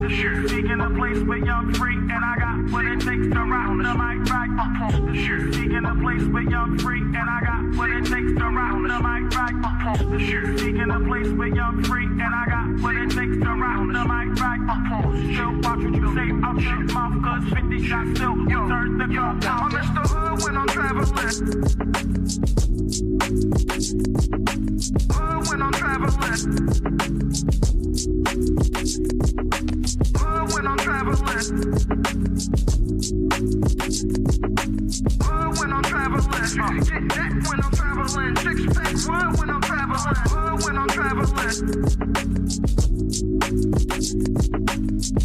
the shit. Seeking a place where young free, and I got what it takes to round the mic right up the shit. Seeking a place where young free, and I got what it takes to round the mic right up the shit. Seeking a place where young free, and I got what it takes to round the mic right up. Still watch what you say out your mouth, cause 50 shots still turn the gun out. I'm Mr. Hood when I'm traveling. Hood when I'm traveling. Hood when I'm traveling. Hood when I'm traveling. Get that when I'm traveling. Six pack wood when I'm traveling. Hood when I'm traveling.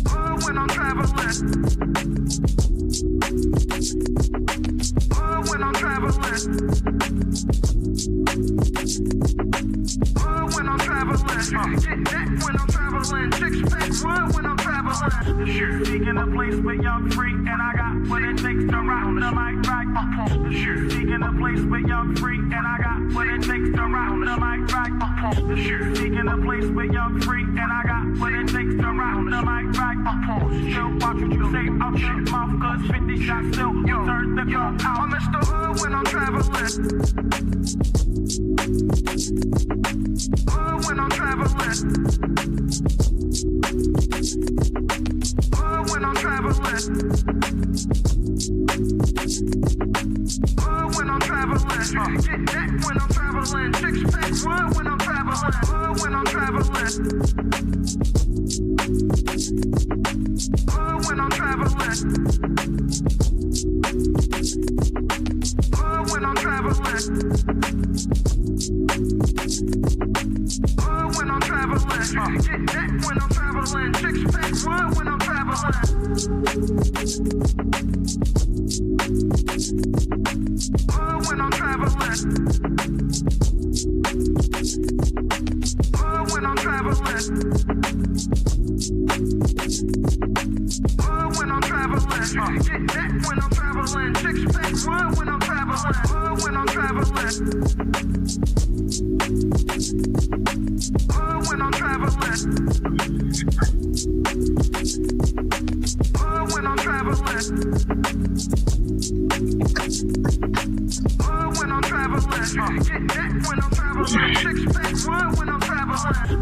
Hood when I'm traveling. Hood when I'm traveling. Hood when I'm traveling. Get that when I'm traveling. Six pack wood when I'm traveling. The shit. Seeking a place where young free, and I got what it takes to round the mic right up. The shit. Seeking a place where young free, and I got what it takes to round the mic right up. The shit. Seeking a place where young free, and I got what it takes to round the mic right up. Still watch what you say out your mouth, cause 50 shots still turn the gun out. I'm Mr. Hood when I'm traveling. Hood when I'm traveling. Hood when I'm traveling. Hood when I'm traveling. Get that when I'm traveling. Six pack wood when I'm traveling. Hood when I'm traveling. Hood when I'm traveling. Hood when I'm traveling. Hood when I'm traveling. Get that when I'm traveling. Six pack wood when I'm traveling. Hood when I'm traveling. Hood when I'm traveling. Hood when I'm traveling. Get that when I'm traveling. Six pack wood when I'm traveling. Hood when I'm traveling. Hood when I'm traveling. Hood when I'm traveling. Hood when I'm traveling. Get that when I'm traveling. Six pack wood when I'm traveling.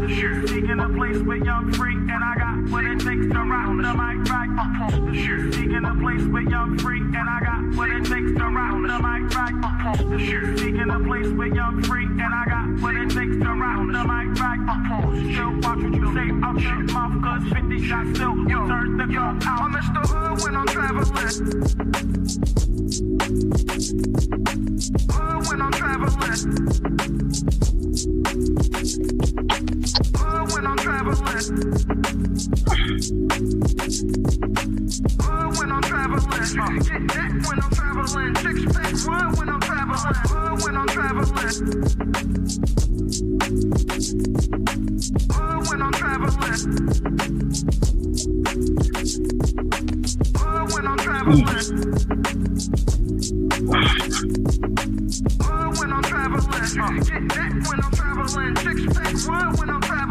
The shit. Seeking a place where young free, and I got what it takes to round the mic right up. The shit. Seeking a place where young free, and I got what it takes to round the mic right up. The shit. Seeking a place where young free, and I got what it takes to round the mic right up. Still watch what you say out your mouth, cause 50 shots still turn the gun out. I'm Mr. Hood when I'm traveling. Hood when I'm traveling. Hood when I'm traveling. Hood when I'm traveling. Get that when I'm traveling. Six pack wood when I'm traveling. Hood when I'm traveling. Hood when I'm traveling. Hood when I'm traveling. Hood when I'm traveling. Get that when I'm traveling. Six pack wood when I'm traveling.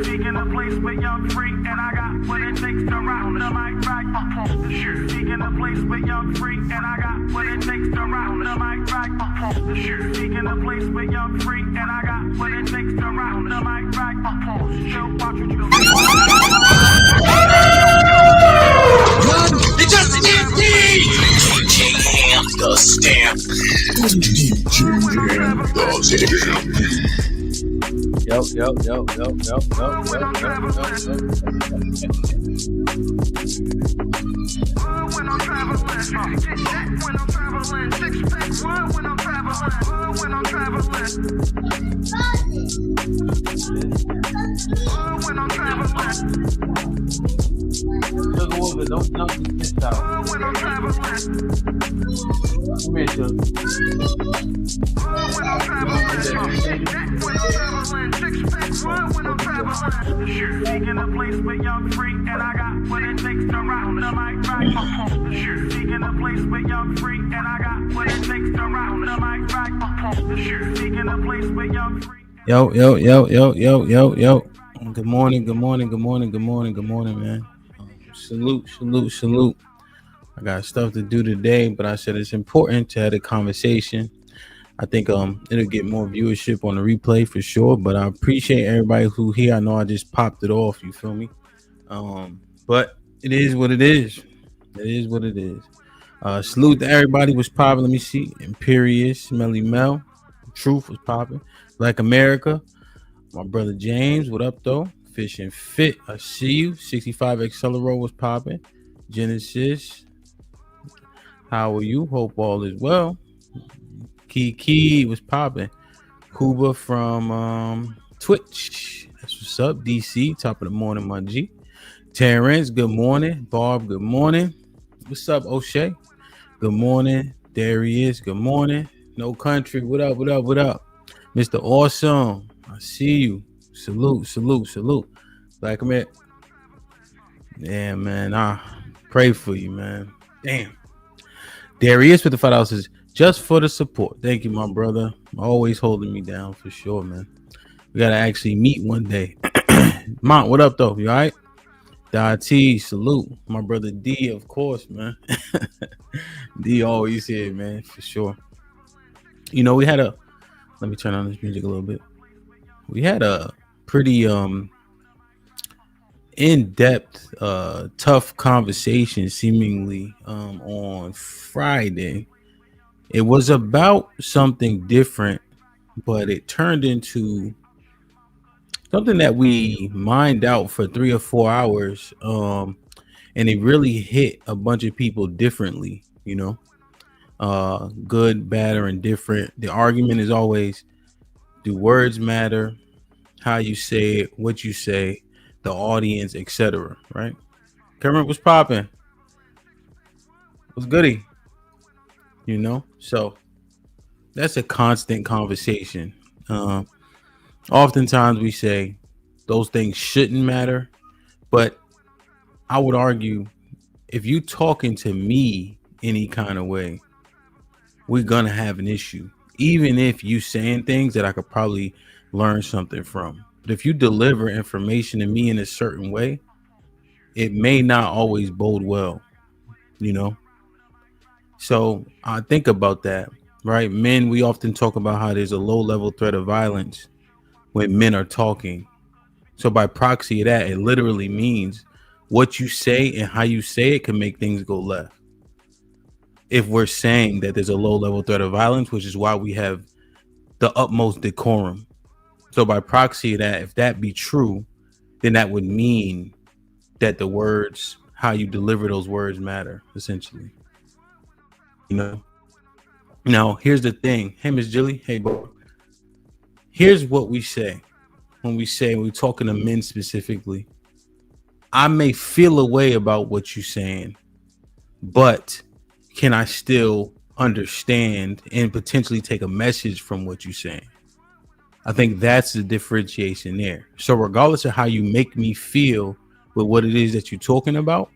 Seeking a place where young free, and I got what it takes to round the mic right up. The shit. Seeking a place where young free, and I got what it takes to round the mic right up. The shit. Seeking a place where young free, and I got what it takes to round the mic right up. Still watch what you say. It just DJ Ham the stamp. DJ Ham the stamp. Yo. When I'm traveling. When I'm traveling. Get that when I'm traveling. Six pack wood when I'm traveling. When I'm traveling. When I'm traveling. Look over, don't knock this out. When I'm traveling. Come here, Chuck. When I'm traveling. When I'm traveling. Six pack wood when I'm traveling. The shit. Seeking a place where young free, and I got what it takes to round the mic right up. The shit. Seeking a place where young free, and I got what it takes to round the mic right up. The shit. Seeking a place where young free. Yo. Good morning, good morning, good morning, good morning, good morning, man. Salute, salute, salute. I got stuff to do today, but I said it's important to have a conversation. I think it'll get more viewership on the replay for sure. But I appreciate everybody who here. I know I just popped it off, you feel me? But it is what it is. It is what it is. Salute to everybody was popping. Let me see. Imperious, Melly Mel, Truth was popping. Black America. My brother James, what up though? Fishing Fit, I see you. 65 Accelero was popping. Genesis, how are you? Hope all is well. Kiki was popping. Kuba from Twitch. That's what's up. DC, top of the morning, my G. Terrence, good morning. Barb, good morning. What's up, O'Shea? Good morning. Darius, good morning. No Country, what up, what up, what up? Mr. Awesome, I see you. Salute, salute, salute. Black man. Yeah, man. I pray for you, man. Damn. Darius with the $5 is just for the support. Thank you, my brother. Always holding me down for sure, man. We gotta actually meet one day. Mont, what up though? You all right? T, salute. My brother D, of course, man. D always here, man, for sure. You know, we had a let me turn on this music a little bit. We had a pretty in-depth tough conversation seemingly on Friday. It was about something different, but it turned into something that we mined out for 3 or 4 hours, and it really hit a bunch of people differently, you know. Good, bad, or indifferent. The argument is always, do words matter? How you say it, what you say, the audience, etc. Right? Cameron was popping. Was goody. You know, so that's a constant conversation. Oftentimes we say those things shouldn't matter, but I would argue if you talking to me any kind of way, we're gonna have an issue. Even if you saying things that I could probably learn something from. But if you deliver information to me in a certain way, it may not always bode well, you know? So I think about that, right? Men, we often talk about how there's a low level threat of violence when men are talking. So by proxy of that, it literally means what you say and how you say it can make things go left. If we're saying that there's a low level threat of violence, which is why we have the utmost decorum. So by proxy of that, if that be true, then that would mean that the words, how you deliver those words matter, essentially. You know? Now, here's the thing. Hey, Miss Jilly. Hey, bro. Here's what we say when we're talking to men specifically. I may feel a way about what you're saying, but can I still understand and potentially take a message from what you're saying? I think that's the differentiation there. So regardless of how you make me feel with what it is that you're talking about,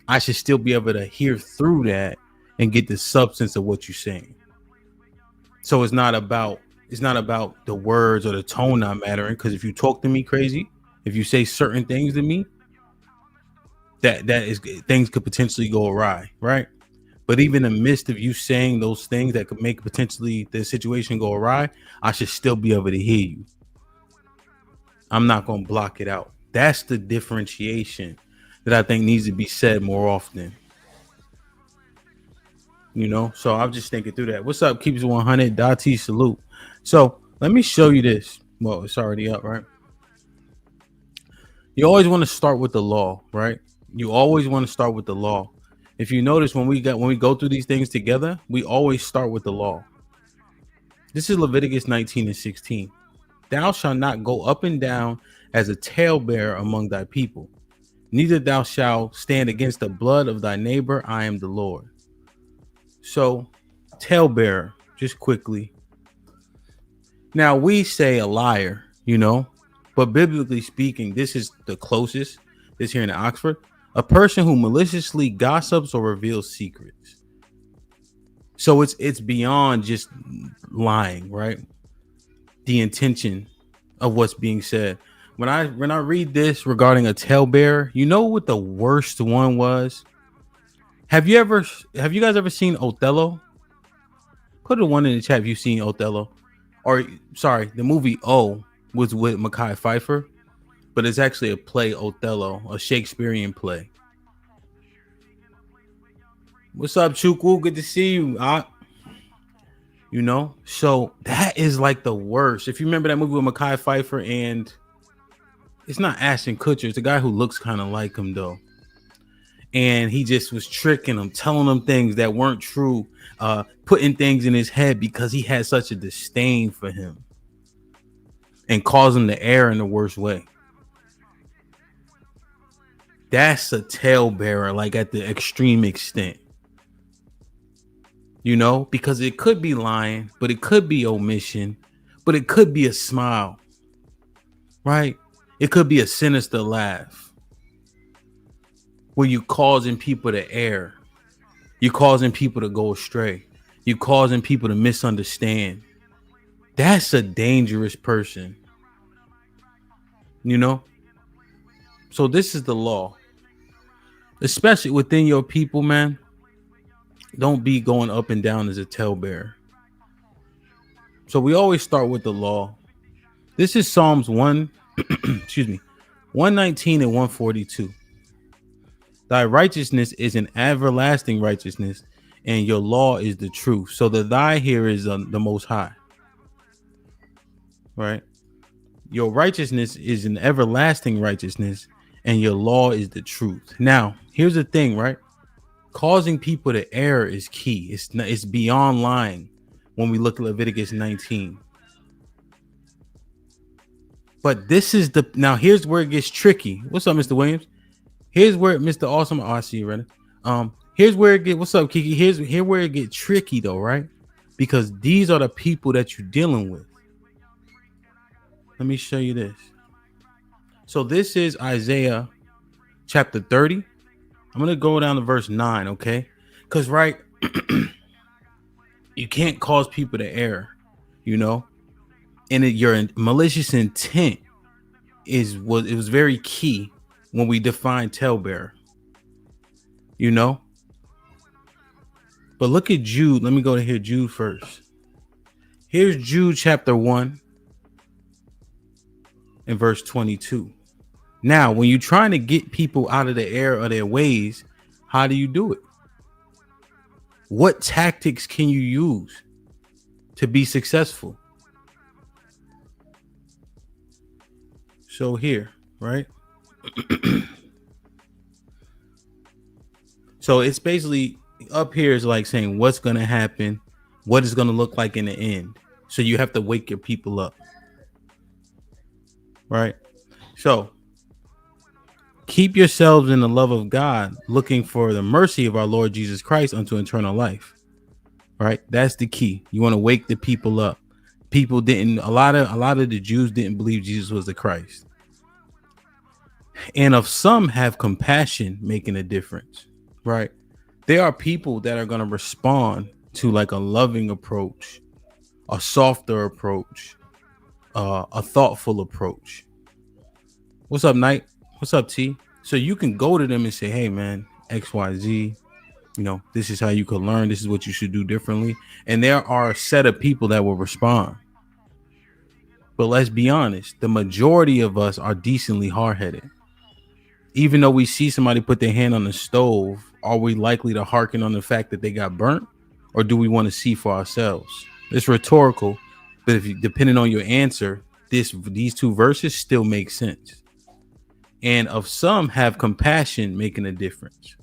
I should still be able to hear through that and get the substance of what you're saying. So it's not about the words or the tone not mattering, because if you talk to me crazy, if you say certain things to me, that is things could potentially go awry, right? But even in the midst of you saying those things that could make potentially the situation go awry, I should still be able to hear you. I'm not going to block it out. That's the differentiation that I think needs to be said more often. You know, so I'm just thinking through that. What's up? Keeps 100. T, salute. So let me show you this. Well, it's already up, right? You always want to start with the law, right? You always want to start with the law. If you notice, when we go through these things together, we always start with the law. This is Leviticus 19:16. Thou shalt not go up and down as a talebearer among thy people, neither thou shalt stand against the blood of thy neighbor. I am the Lord. So, talebearer, just quickly. Now we say a liar, you know, but biblically speaking, this is the closest. This here in Oxford. A person who maliciously gossips or reveals secrets. So it's beyond just lying, right? The intention of what's being said. when I read this regarding a talebearer, you know what the worst one was? Have you guys ever seen Othello? Put a one in the chat if you've seen Othello. Or sorry, the movie O was with Mekhi Phifer, but it's actually a play, Othello, a Shakespearean play. What's up, Chukwu? Good to see you. You know, so that is like the worst. If you remember that movie with Mekhi Phifer, and it's not Ashton Kutcher, it's a guy who looks kind of like him though. And he just was tricking him, telling him things that weren't true, putting things in his head because he had such a disdain for him and caused him to err in the worst way. That's a talebearer, like at the extreme extent. You know, because it could be lying, but it could be omission, but it could be a smile, right? It could be a sinister laugh where you causing people to err. You're causing people to go astray. You're causing people to misunderstand. That's a dangerous person, you know? So this is the law, especially within your people, man. Don't be going up and down as a talebearer. So we always start with the law. This is Psalms 119 and 142. Thy righteousness is an everlasting righteousness, and your law is the truth. So the thy here is the Most High, right? Your righteousness is an everlasting righteousness, and your law is the truth. Now, here's the thing, right? Causing people to err is key. It's beyond lying when we look at Leviticus 19. But this is now here's where it gets tricky. What's up, Mr. Williams? Here's where Mr. Awesome. Oh, I see you, Reddit. Here's where it get. What's up, Kiki? Here where it get tricky though, right? Because these are the people that you're dealing with. Let me show you this. So this is Isaiah chapter 30. I'm going to go down to verse 9, okay? Because, right, you can't cause people to err, you know? And your malicious intent was very key when we define talebearer, you know? But look at Jude. Let me go to here, Jude first. Here's Jude chapter 1 and verse 22. Now, when you're trying to get people out of the error of their ways, how do you do it? What tactics can you use to be successful? So here, right? So it's basically up here is like saying what's going to happen, what it's going to look like in the end. So you have to wake your people up, right? So keep yourselves in the love of God, looking for the mercy of our Lord Jesus Christ unto eternal life. Right? That's the key. You want to wake the people up. People didn't, a lot of the Jews didn't believe Jesus was the Christ. And of some have compassion making a difference. Right? There are people that are going to respond to like a loving approach, a softer approach, a thoughtful approach. What's up, Knight? What's up, T? So you can go to them and say, hey, man, XYZ, you know, this is how you could learn. This is what you should do differently. And there are a set of people that will respond. But let's be honest, the majority of us are decently hard-headed. Even though we see somebody put their hand on the stove, are we likely to hearken on the fact that they got burnt? Or do we want to see for ourselves? It's rhetorical, but if you, depending on your answer, these two verses still make sense. And of some have compassion making a difference,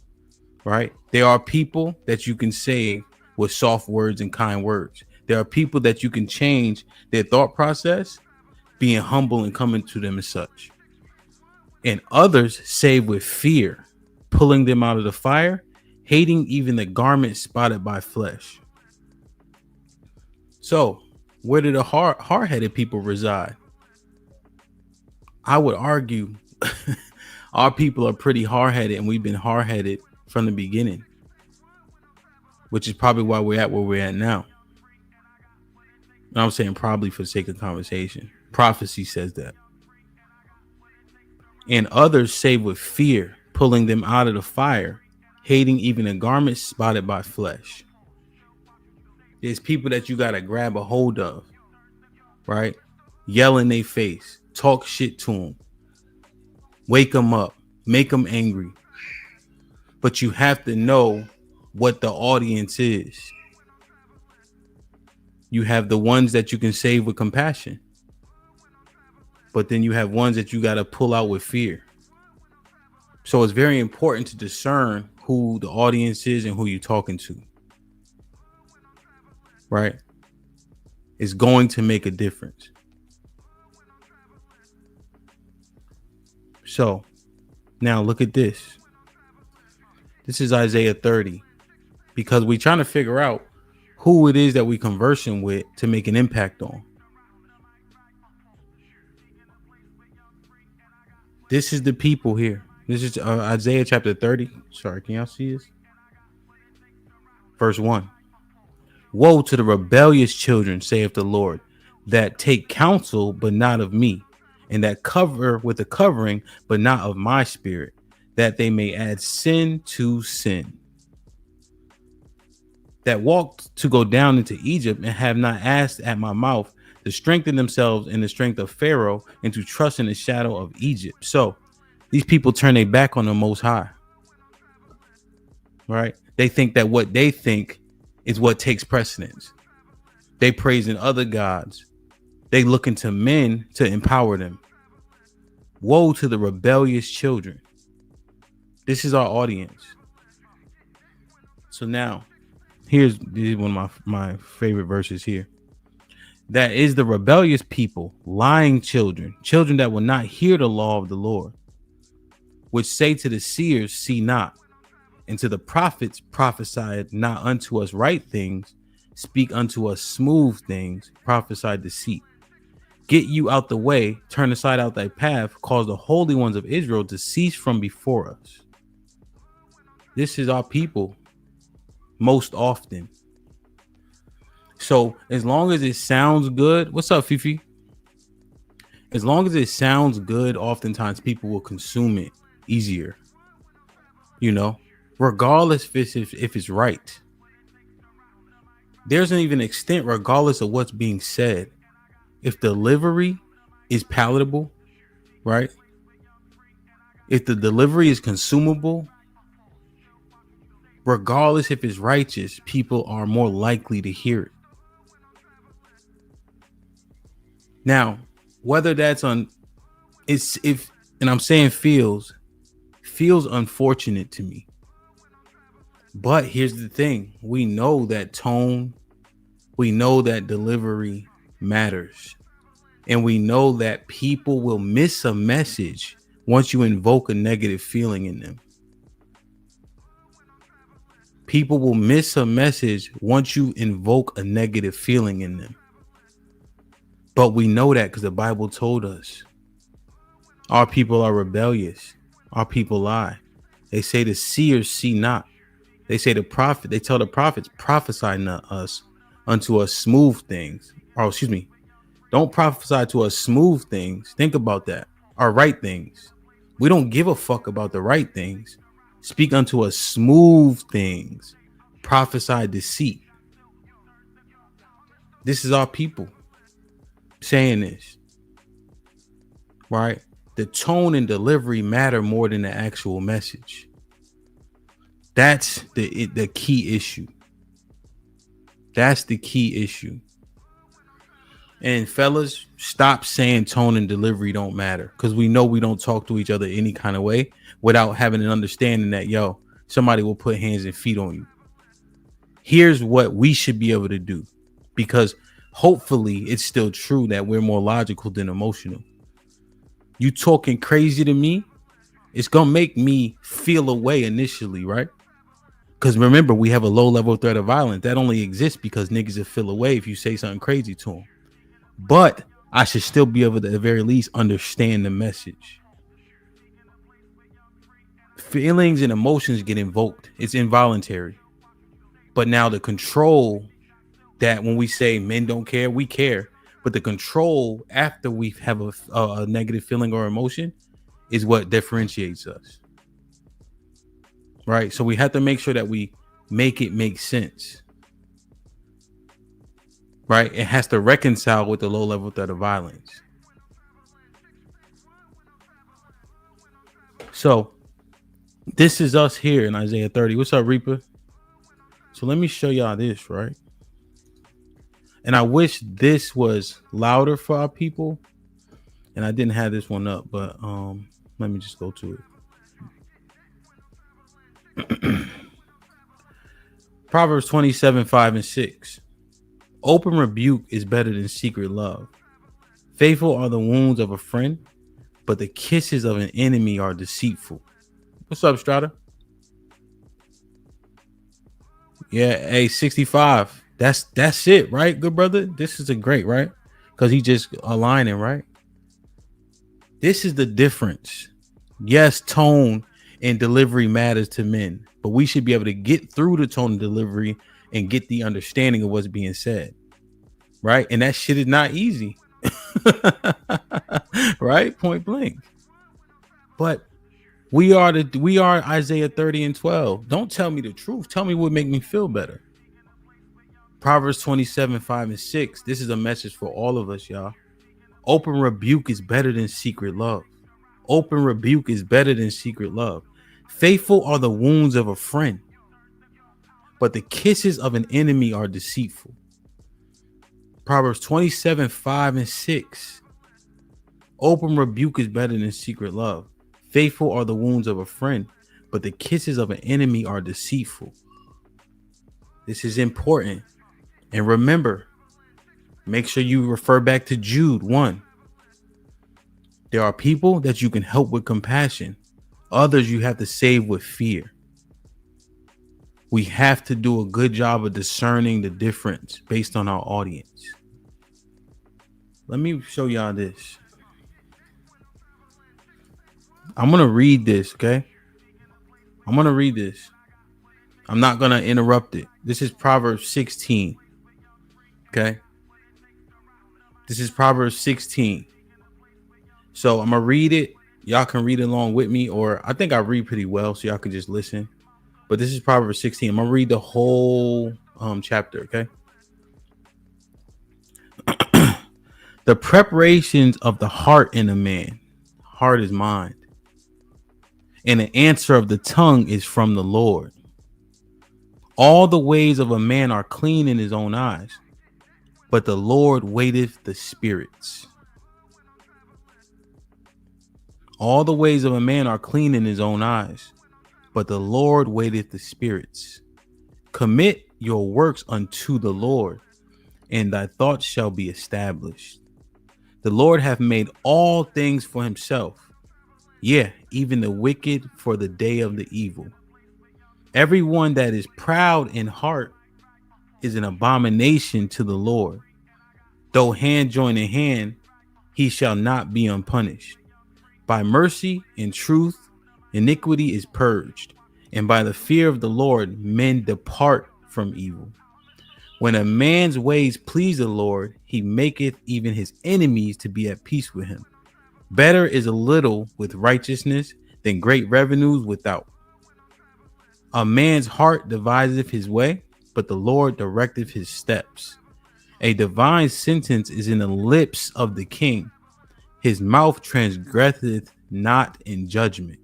right? There are people that you can save with soft words and kind words. There are people that you can change their thought process, being humble and coming to them as such. And others save with fear, pulling them out of the fire, hating even the garment spotted by flesh. So where do the hard-headed people reside? I would argue our people are pretty hard-headed, and we've been hard-headed from the beginning, which is probably why we're at where we're at now. And I'm saying probably for the sake of conversation. Prophecy says that. and others save with fear, pulling them out of the fire, hating even a garment spotted by flesh. There's people that you got to grab a hold of, right? Yell in their face, talk shit to them, wake them up, make them angry. But you have to know what the audience is. You have the ones that you can save with compassion, but then you have ones that you got to pull out with fear. So it's very important to discern who the audience is and who you're talking to. Right? It's going to make a difference. So now look at this. This is Isaiah 30, because we're trying to figure out who it is that we're conversing with to make an impact on. This is the people here. This is Isaiah chapter 30. Sorry, can y'all see this? Verse 1. Woe to the rebellious children, saith the Lord, that take counsel, but not of me, and that cover with a covering, but not of my spirit, that they may add sin to sin. That walked to go down into Egypt and have not asked at my mouth to strengthen themselves in the strength of Pharaoh and to trust in the shadow of Egypt. So these people turn their back on the Most High, right? They think that what they think is what takes precedence. They praising other gods. They looking to men to empower them. Woe to the rebellious children. This is our audience. So now, this is one of my favorite verses here. That is the rebellious people, lying children, children that will not hear the law of the Lord, which say to the seers, see not, and to the prophets, prophesy not unto us right things, speak unto us smooth things, prophesy deceit. Get you out the way, turn aside out thy path, cause the holy ones of Israel to cease from before us. This is our people most often. So as long as it sounds good, what's up, Fifi? As long as it sounds good, oftentimes people will consume it easier, you know, regardless if it's right. There's an even extent, regardless of what's being said, if delivery is palatable, right? If the delivery is consumable, regardless if it's righteous, people are more likely to hear it. Now, whether that's and I'm saying feels unfortunate to me. But here's the thing. We know that tone, we know that delivery matters. And we know that people will miss a message once you invoke a negative feeling in them. People will miss a message once you invoke a negative feeling in them. But we know that because the Bible told us. Our people are rebellious. Our people lie. They say the seers see not. They say they tell the prophets, prophesy not us unto us smooth things. Or excuse me, don't prophesy to us smooth things. Think about that. Our right things. We don't give a fuck about the right things. Speak unto us smooth things. Prophesy deceit. This is our people saying this, right? The tone and delivery matter more than the actual message. That's the key issue. That's the key issue. And fellas, stop saying tone and delivery don't matter, because we know we don't talk to each other any kind of way without having an understanding that, yo, somebody will put hands and feet on you. Here's what we should be able to do, because hopefully it's still true that we're more logical than emotional. You talking crazy to me, it's going to make me feel away initially, right? Because remember, we have a low level threat of violence that only exists because niggas will feel away if you say something crazy to them. But I should still be able to, at the very least, understand the message. Feelings and emotions get invoked. It's involuntary. But now the control that when we say men don't care, we care. But the control after we have a negative feeling or emotion is what differentiates us. Right? So we have to make sure that we make it make sense. Right? It has to reconcile with the low level threat of violence. So this is us here in Isaiah 30. What's up, Reaper? So let me show y'all this, right? And I wish this was louder for our people. And I didn't have this one up, but let me just go to it. Proverbs 27:5-6. Open rebuke is better than secret love. Faithful are the wounds of a friend, but the kisses of an enemy are deceitful. What's up, Strata? Yeah, hey, 65. That's it, right? Good brother. This is a great, right? Because he just aligning, right? This is the difference. Yes, tone and delivery matters to men, but we should be able to get through the tone and delivery and get the understanding of what's being said, right? And that shit is not easy, right? Point blank. But we are Isaiah 30:12. Don't tell me the truth. Tell me what make me feel better. Proverbs 27:5-6. This is a message for all of us, y'all. Open rebuke is better than secret love. Open rebuke is better than secret love. Faithful are the wounds of a friend, but the kisses of an enemy are deceitful. Proverbs 27:5-6. Open rebuke is better than secret love. Faithful are the wounds of a friend, but the kisses of an enemy are deceitful. This is important. And remember, make sure you refer back to Jude 1. There are people that you can help with compassion. Others you have to save with fear. We have to do a good job of discerning the difference based on our audience. Let me show y'all this. I'm going to read this, okay? I'm going to read this. I'm not going to interrupt it. This is Proverbs 16. Okay? This is Proverbs 16. So I'm going to read it. Y'all can read along with me, or I think I read pretty well, so y'all can just listen. But this is Proverbs 16. I'm going to read the whole chapter, okay? The preparations of the heart in a man, heart is mind, and the answer of the tongue is from the Lord. All the ways of a man are clean in his own eyes, but the Lord waiteth the spirits. All the ways of a man are clean in his own eyes, but the Lord waiteth the spirits. Commit your works unto the Lord, and thy thoughts shall be established. The Lord hath made all things for himself, yeah, even the wicked for the day of the evil. Everyone that is proud in heart is an abomination to the Lord. Though hand join in hand, he shall not be unpunished. By mercy and truth, iniquity is purged, and by the fear of the Lord, men depart from evil. When a man's ways please the Lord, he maketh even his enemies to be at peace with him. Better is a little with righteousness than great revenues without. A man's heart deviseth his way, but the Lord directeth his steps. A divine sentence is in the lips of the king. His mouth transgresseth not in judgment.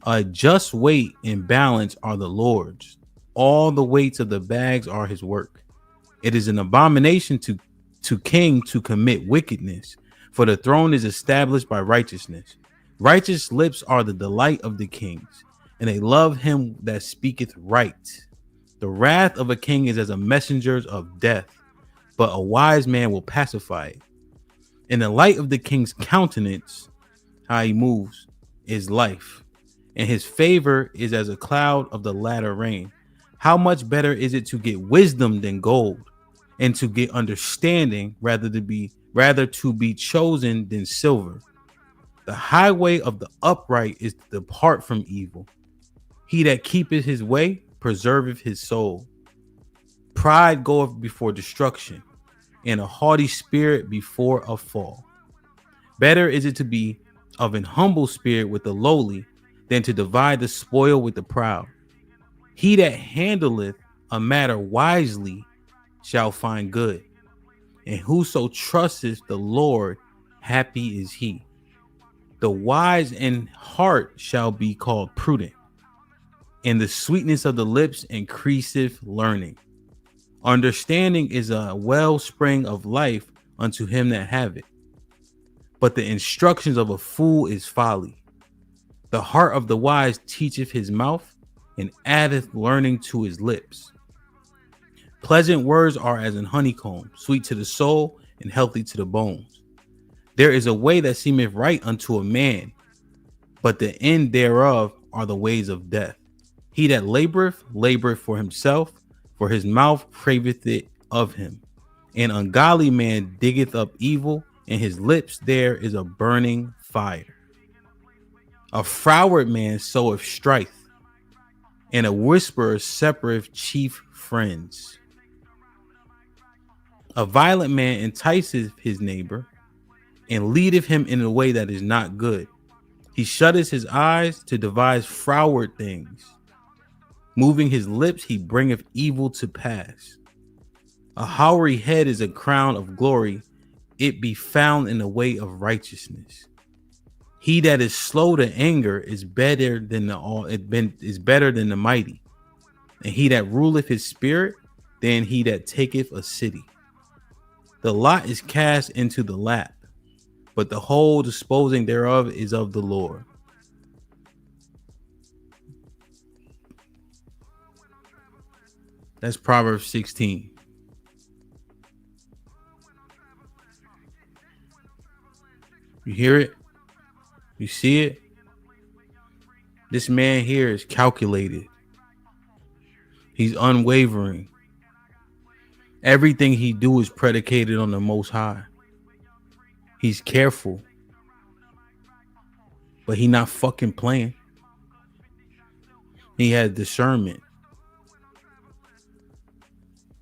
A just weight and balance are the Lord's. All the weights of the bags are his work. It is an abomination to king to commit wickedness, for the throne is established by righteousness. Righteous lips are the delight of the kings, and they love him that speaketh right. The wrath of a king is as a messenger of death, but a wise man will pacify it. In the light of the king's countenance, how he moves, is life, and his favor is as a cloud of the latter rain. How much better is it to get wisdom than gold, and to get understanding rather to be chosen than silver? The highway of the upright is to depart from evil. He that keepeth his way preserveth his soul. Pride goeth before destruction, and a haughty spirit before a fall. Better is it to be of an humble spirit with the lowly than to divide the spoil with the proud. He that handleth a matter wisely shall find good, and whoso trusteth the Lord, happy is he. The wise in heart shall be called prudent, and the sweetness of the lips increaseth learning. Understanding is a wellspring of life unto him that have it, but the instructions of a fool is folly. The heart of the wise teacheth his mouth, and addeth learning to his lips. Pleasant words are as an honeycomb, sweet to the soul and healthy to the bones. There is a way that seemeth right unto a man, but the end thereof are the ways of death. He that laboreth for himself, for his mouth craveth it of him. An ungodly man diggeth up evil, and his lips there is a burning fire. A froward man soweth strife, and a whisperer separate chief friends. A violent man enticeth his neighbor, and leadeth him in a way that is not good. He shutteth his eyes to devise froward things. Moving his lips, he bringeth evil to pass. A hoary head is a crown of glory. It be found in the way of righteousness. He that is slow to anger is better than the mighty, and he that ruleth his spirit than he that taketh a city. The lot is cast into the lap, but the whole disposing thereof is of the Lord. That's Proverbs 16. You hear it? You see it? This man here is calculated. He's unwavering. Everything he do is predicated on the Most High. He's careful, but he not fucking playing. He has discernment.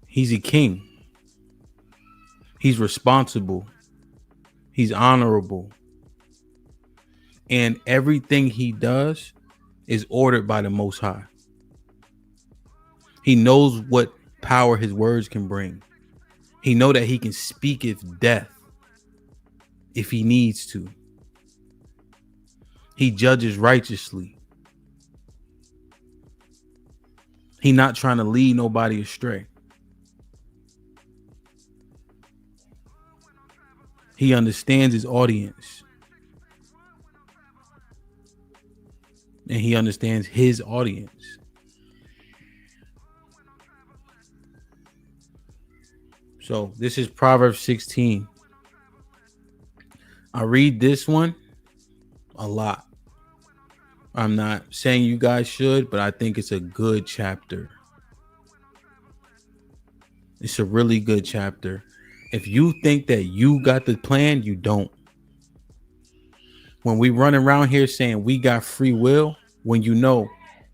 He's a king. He's responsible. He's honorable. And everything he does is ordered by the Most High. He knows what power his words can bring. He know that he can speak if death if he needs to. He judges righteously. He not trying to lead nobody astray. He understands his audience. And he understands his audience. So this is Proverbs 16. I read this one a lot. I'm not saying you guys should, but I think it's a good chapter. It's a really good chapter. If you think that you got the plan, you don't. When we run around here saying we got free will, when you know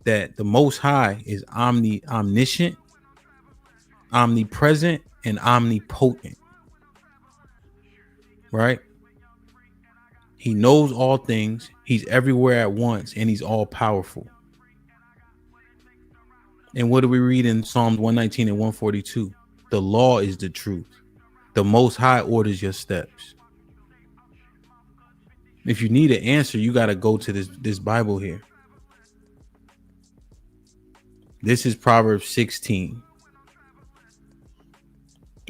that the Most High is omniscient, omnipresent, and omnipotent, right? He knows all things. He's everywhere at once, and he's all powerful. And what do we read in Psalms 119 and 142? The law is the truth. The Most High orders your steps. If you need an answer, you got to go to this Bible here. This is Proverbs 16.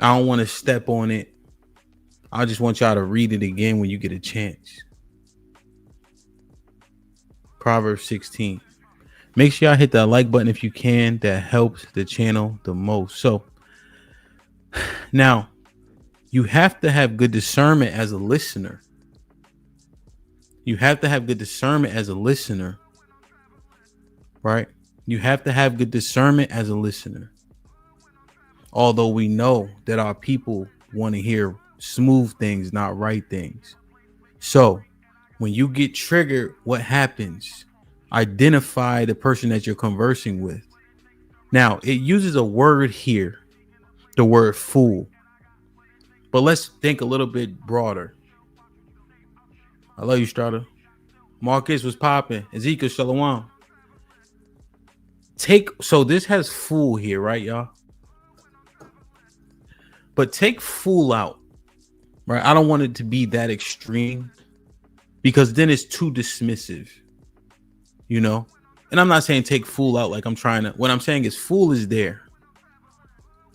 I don't want to step on it. I just want y'all to read it again when you get a chance. Proverbs 16. Make sure y'all hit that like button if you can. That helps the channel the most. So now you have to have good discernment as a listener. You have to have good discernment as a listener, right? You have to have good discernment as a listener. Although we know that our people want to hear smooth things, not right things. So when you get triggered, what happens? Identify the person that you're conversing with. Now, it uses a word here, the word fool. But let's think a little bit broader. I love you, Strata. Marcus was popping. Ezekiel Shalom. So this has fool here, right, y'all? But take fool out, right? I don't want it to be that extreme because then it's too dismissive, you know? And I'm not saying take fool out like I'm trying to. What I'm saying is fool is there.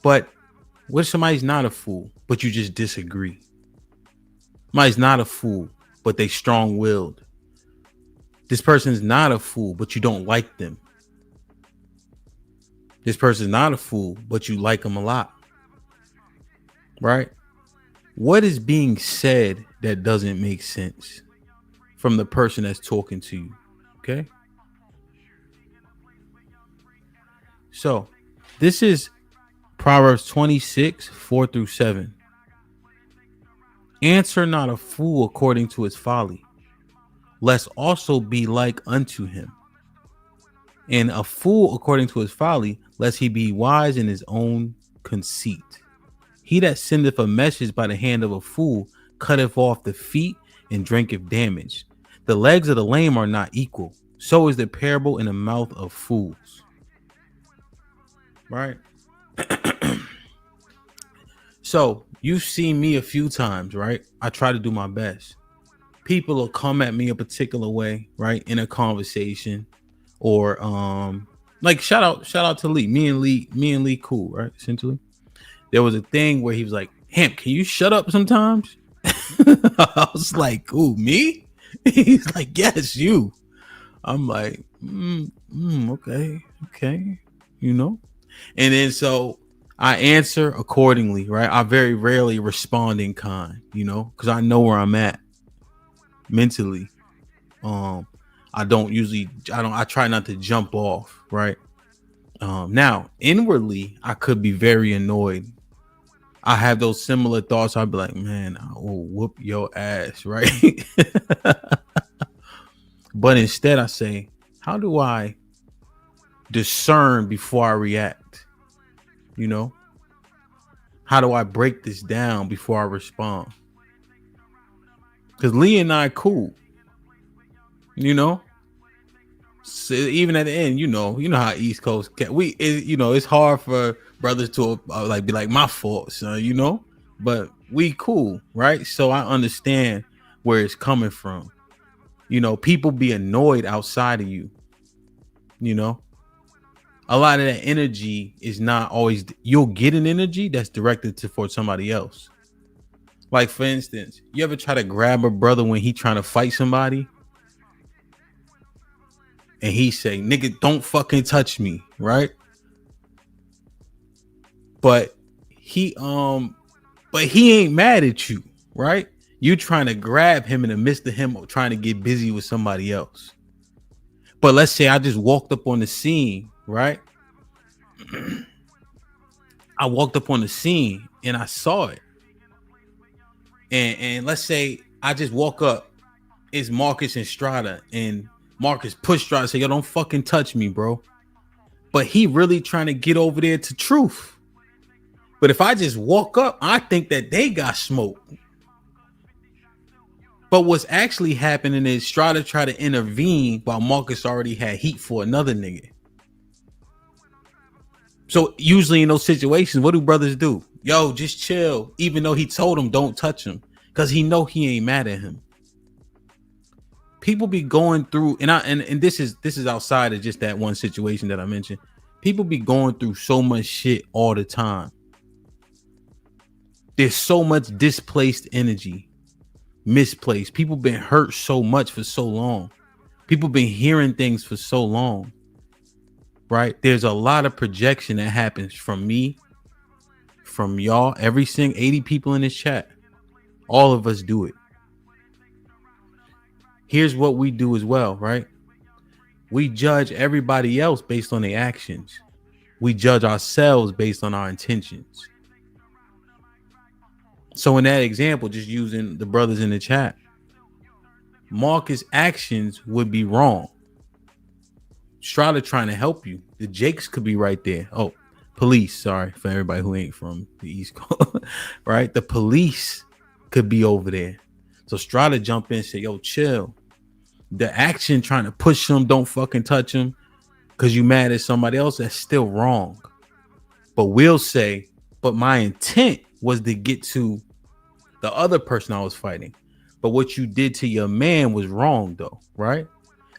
But what if somebody's not a fool, but you just disagree? Somebody's not a fool, but they strong-willed. This person's not a fool, but you don't like them. This person's not a fool, but you like them a lot. Right? What is being said that doesn't make sense from the person that's talking to you? Okay? So, this is Proverbs 26, 4 through 7. Answer not a fool according to his folly, lest also be like unto him. And a fool according to his folly, lest he be wise in his own conceit. He that sendeth a message by the hand of a fool cutteth off the feet and drinketh damage. The legs of the lame are not equal. So is the parable in the mouth of fools. Right? So you've seen me a few times, right? I try to do my best. People will come at me a particular way, right? In a conversation. Or like shout out to Lee. Me and Lee cool, right? Essentially. There was a thing where he was like, Hemp, can you shut up sometimes? I was like, ooh, me? He's like, yes, you. I'm like, okay, you know? And then so I answer accordingly, right? I very rarely respond in kind, you know, because I know where I'm at mentally. I try not to jump off, right? Now, inwardly, I could be very annoyed. I have those similar thoughts. I'd be like, man, I will whoop your ass, right? But instead I say, how do I discern before I react? You know? How do I break this down before I respond? Because Lee and I cool. You know? So even at the end, you know how East Coast it's hard for brothers to be like my fault, son, you know, but we cool, right? So I understand where it's coming from. You know, people be annoyed outside of you. You know, a lot of that energy is not always. You'll get an energy that's directed for somebody else. Like for instance, you ever try to grab a brother when he trying to fight somebody? And he say, nigga, don't fucking touch me, right? But he ain't mad at you, right? You trying to grab him in the midst of him trying to get busy with somebody else. But let's say I just walked up on the scene, right? I walked up on the scene and I saw it. And let's say I just walk up, it's Marcus and Strata, and Marcus pushed Strata and said, yo, don't fucking touch me, bro. But he really trying to get over there to truth. But if I just walk up, I think that they got smoked. But what's actually happening is Strata tried to intervene while Marcus already had heat for another nigga. So usually in those situations, what do brothers do? Yo, just chill. Even though he told him don't touch him, because he know he ain't mad at him. People be going through, and this is outside of just that one situation that I mentioned. People be going through so much shit all the time. There's so much displaced energy, misplaced. People been hurt so much for so long. People been hearing things for so long, right? There's a lot of projection that happens from me, from y'all, every single 80 people in this chat. All of us do it. Here's what we do as well, right? We judge everybody else based on their actions. We judge ourselves based on our intentions. So in that example, just using the brothers in the chat, Marcus' actions would be wrong. Strata trying to help you. The Jakes could be right there. Oh, police. Sorry for everybody who ain't from the East Coast, right? The police could be over there. So Strata jump in and say, yo, chill. The action trying to push them, don't fucking touch them because you mad at somebody else, that's still wrong. But we'll say, but my intent was to get to the other person I was fighting. But what you did to your man was wrong though, right?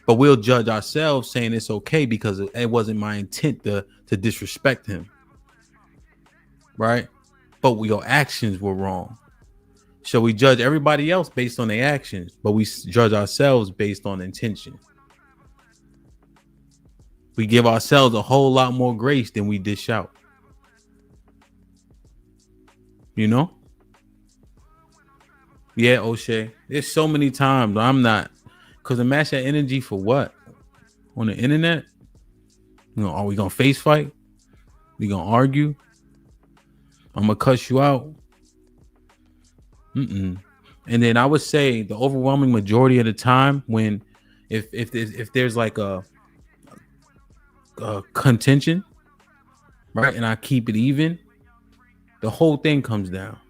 But we'll judge ourselves saying it's okay because it wasn't my intent to disrespect him, right? But your actions were wrong. So we judge everybody else based on their actions, but we judge ourselves based on intention. We give ourselves a whole lot more grace than we dish out. You know? Yeah, O'Shea. There's so many times I'm not, because I match that energy for what? On the internet? You know, are we gonna face fight? We gonna argue? I'm gonna cuss you out. And then I would say the overwhelming majority of the time, when if there's like a contention, right, and I keep it even, the whole thing comes down.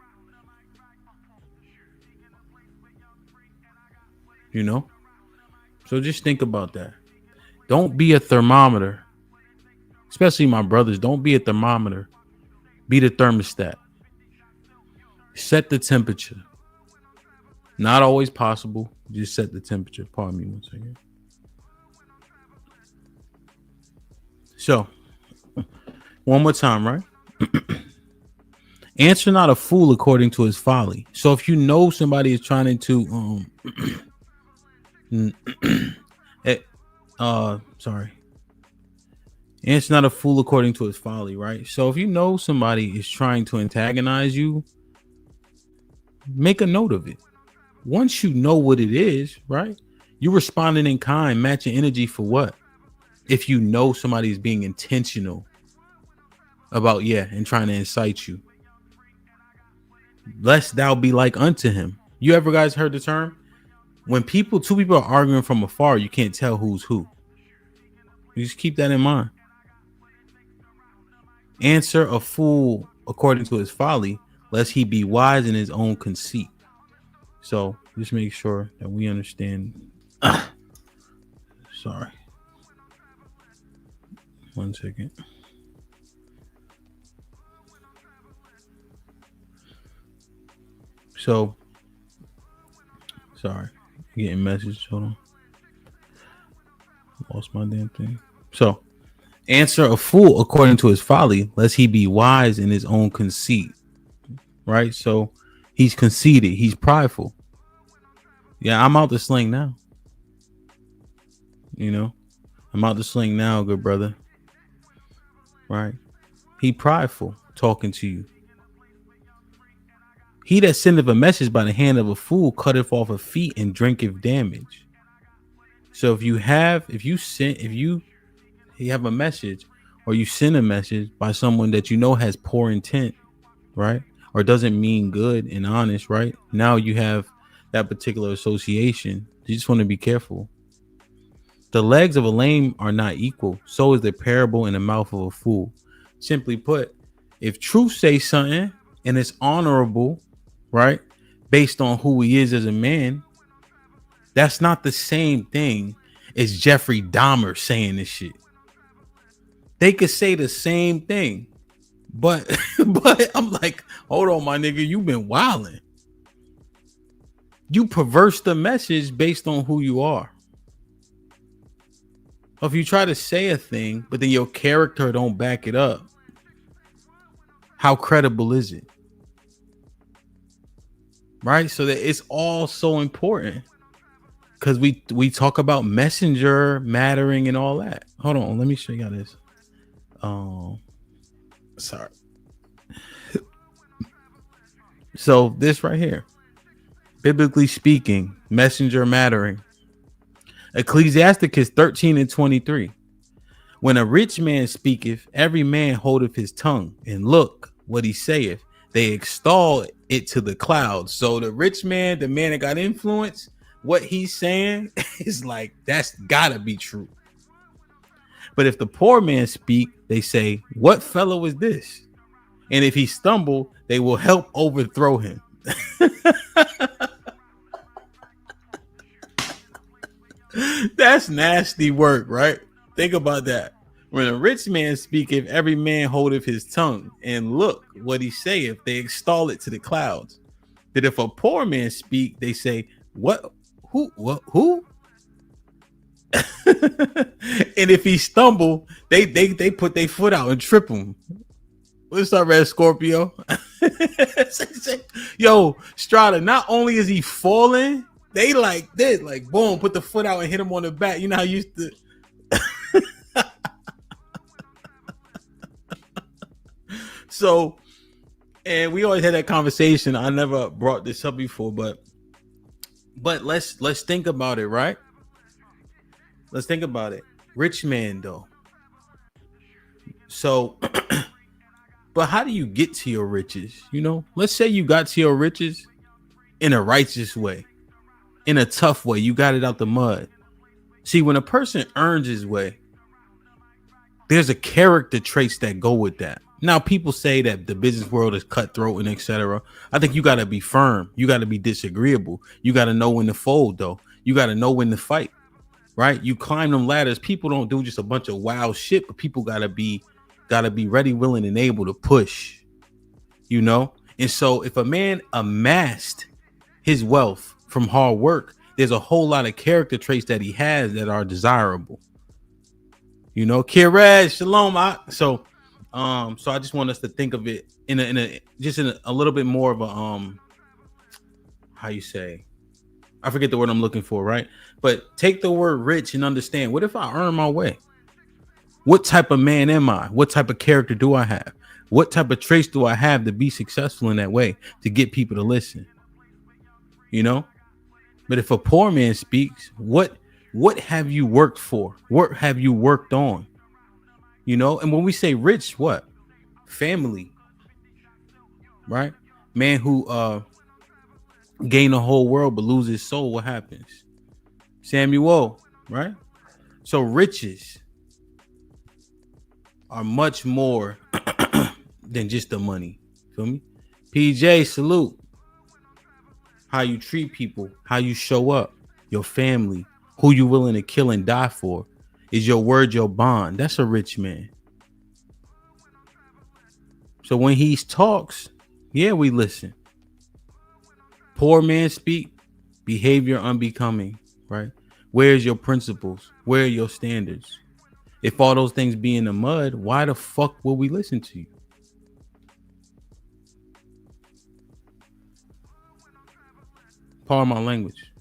You know, so just think about that. Don't be a thermometer, especially my brothers. Don't be a thermometer. Be the thermostat. Set the temperature. Not always possible. Just set the temperature. Pardon me one second. So, one more time, right? Answer not a fool according to his folly. So if you know somebody is trying to answer not a fool according to his folly, right? So if you know somebody is trying to antagonize you, make a note of it. Once you know what it is, right? You're responding in kind, matching energy for what? If you know somebody is being intentional about, and trying to incite you. Lest thou be like unto him. You ever guys heard the term? When two people are arguing from afar, you can't tell who's who. You just keep that in mind. Answer a fool according to his folly, lest he be wise in his own conceit. So just make sure that we understand. Sorry. One second. So, sorry. Getting message. Hold on. Lost my damn thing. So, answer a fool according to his folly, lest he be wise in his own conceit. Right? So, he's conceited. He's prideful. Yeah, I'm out to sling now. You know, I'm out to sling now, good brother. Right? He prideful talking to you. He that sendeth a message by the hand of a fool cutteth off a feet and drinketh damage. So if you have a message, or you send a message by someone that you know has poor intent, right? Or doesn't mean good and honest, right? Now you have that particular association. You just want to be careful. The legs of a lame are not equal. So is the parable in the mouth of a fool. Simply put, if truth says something and it's honorable, right, based on who he is as a man, that's not the same thing as Jeffrey Dahmer saying this shit. They could say the same thing, but I'm like, hold on, my nigga, you've been wilding. You perverse the message based on who you are. If you try to say a thing, but then your character don't back it up, how credible is it? Right? So that it's all so important, because we talk about messenger mattering and all that. Hold on, let me show you this. Sorry. So this right here, biblically speaking, messenger mattering. Ecclesiasticus 13:23. When a rich man speaketh, every man holdeth his tongue, and look what he saith, they extol it to the clouds. So the rich man, the man that got influence, what he's saying is like, that's gotta be true. But if the poor man speak, they say, what fellow is this? And if he stumble, they will help overthrow him. That's nasty work, right? Think about that. When a rich man speaketh, every man holdeth his tongue, and look what he saith, they extol it to the clouds. But if a poor man speak, they say, what? Who? What? Who? And if he stumble, they put their foot out and trip him. What's up, Red Scorpio? Yo, Strata, not only is he falling, they like this, like boom, put the foot out and hit him on the back. You know how you used to. So, and we always had that conversation. I never brought this up before, but let's think about it, right? Let's think about it. Rich man though. So, but how do you get to your riches? You know, let's say you got to your riches in a righteous way, in a tough way. You got it out the mud. See, when a person earns his way, there's a character traits that go with that. Now, people say that the business world is cutthroat and etc. I think you got to be firm. You got to be disagreeable. You got to know when to fold, though. You got to know when to fight, right? You climb them ladders. People don't do just a bunch of wild shit, but people got to be ready, willing, and able to push, you know? And so if a man amassed his wealth from hard work, there's a whole lot of character traits that he has that are desirable. You know, Kiraj, shalom. So I just want us to think of it in a little bit more of a how you say, I forget the word I'm looking for, right? But take the word rich and understand, what if I earn my way? What type of man am I? What type of character do I have? What type of traits do I have to be successful in that way, to get people to listen? You know? But if a poor man speaks, what have you worked for? What have you worked on? You know, and when we say rich, what? Family, right? Man who gain the whole world but lose his soul, what happens? Samuel, right? So riches are much more than just the money. Feel me? PJ, salute. How you treat people, how you show up, your family, who you willing to kill and die for. Is your word your bond? That's a rich man. So when he talks, yeah, we listen. Poor man speak, behavior unbecoming, right? Where's your principles? Where are your standards? If all those things be in the mud, why the fuck will we listen to you? Pardon my language.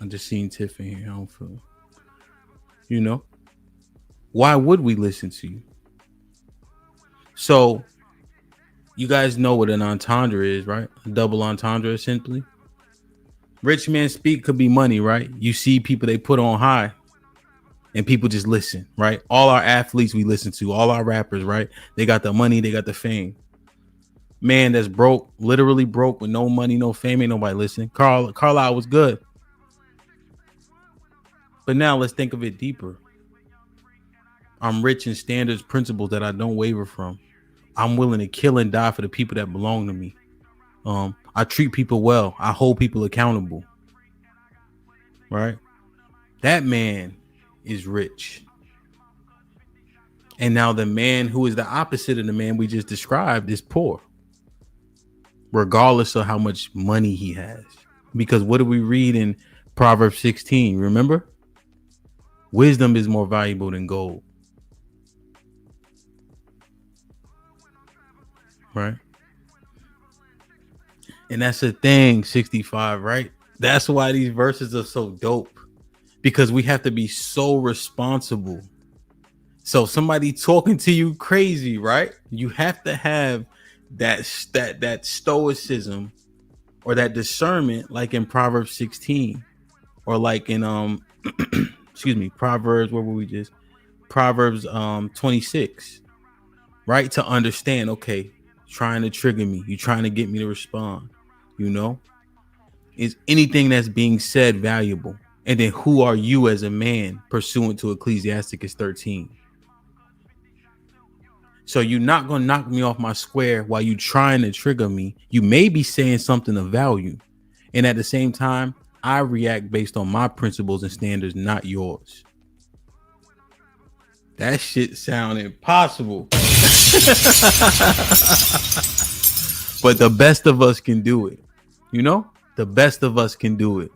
I just seen Tiff in here. I don't feel. You know, why would we listen to you? So you guys know what an entendre is, right? A double entendre, simply. Rich man speak could be money, right? You see people they put on high and people just listen, right? All our athletes we listen to, all our rappers, right? They got the money, they got the fame. Man that's broke, literally broke with no money, no fame, ain't nobody listening. Carlisle was good. But now let's think of it deeper. I'm rich in standards, principles that I don't waver from. I'm willing to kill and die for the people that belong to me. I treat people well. I hold people accountable. Right? That man is rich. And now the man who is the opposite of the man we just described is poor. Regardless of how much money he has. Because what do we read in Proverbs 16? Remember? Wisdom is more valuable than gold. Right? And that's the thing, 65, right? That's why these verses are so dope. Because we have to be so responsible. So somebody talking to you crazy, right? You have to have that stoicism or that discernment, like in Proverbs 16, or like in excuse me, Proverbs, where were we just? Proverbs 26, right? To understand, okay, trying to trigger me, you trying to get me to respond, you know? Is anything that's being said valuable? And then who are you as a man pursuant to Ecclesiasticus 13? So you're not going to knock me off my square while you trying to trigger me. You may be saying something of value. And at the same time, I react based on my principles and standards, not yours. That shit sound impossible. But the best of us can do it. You know? The best of us can do it.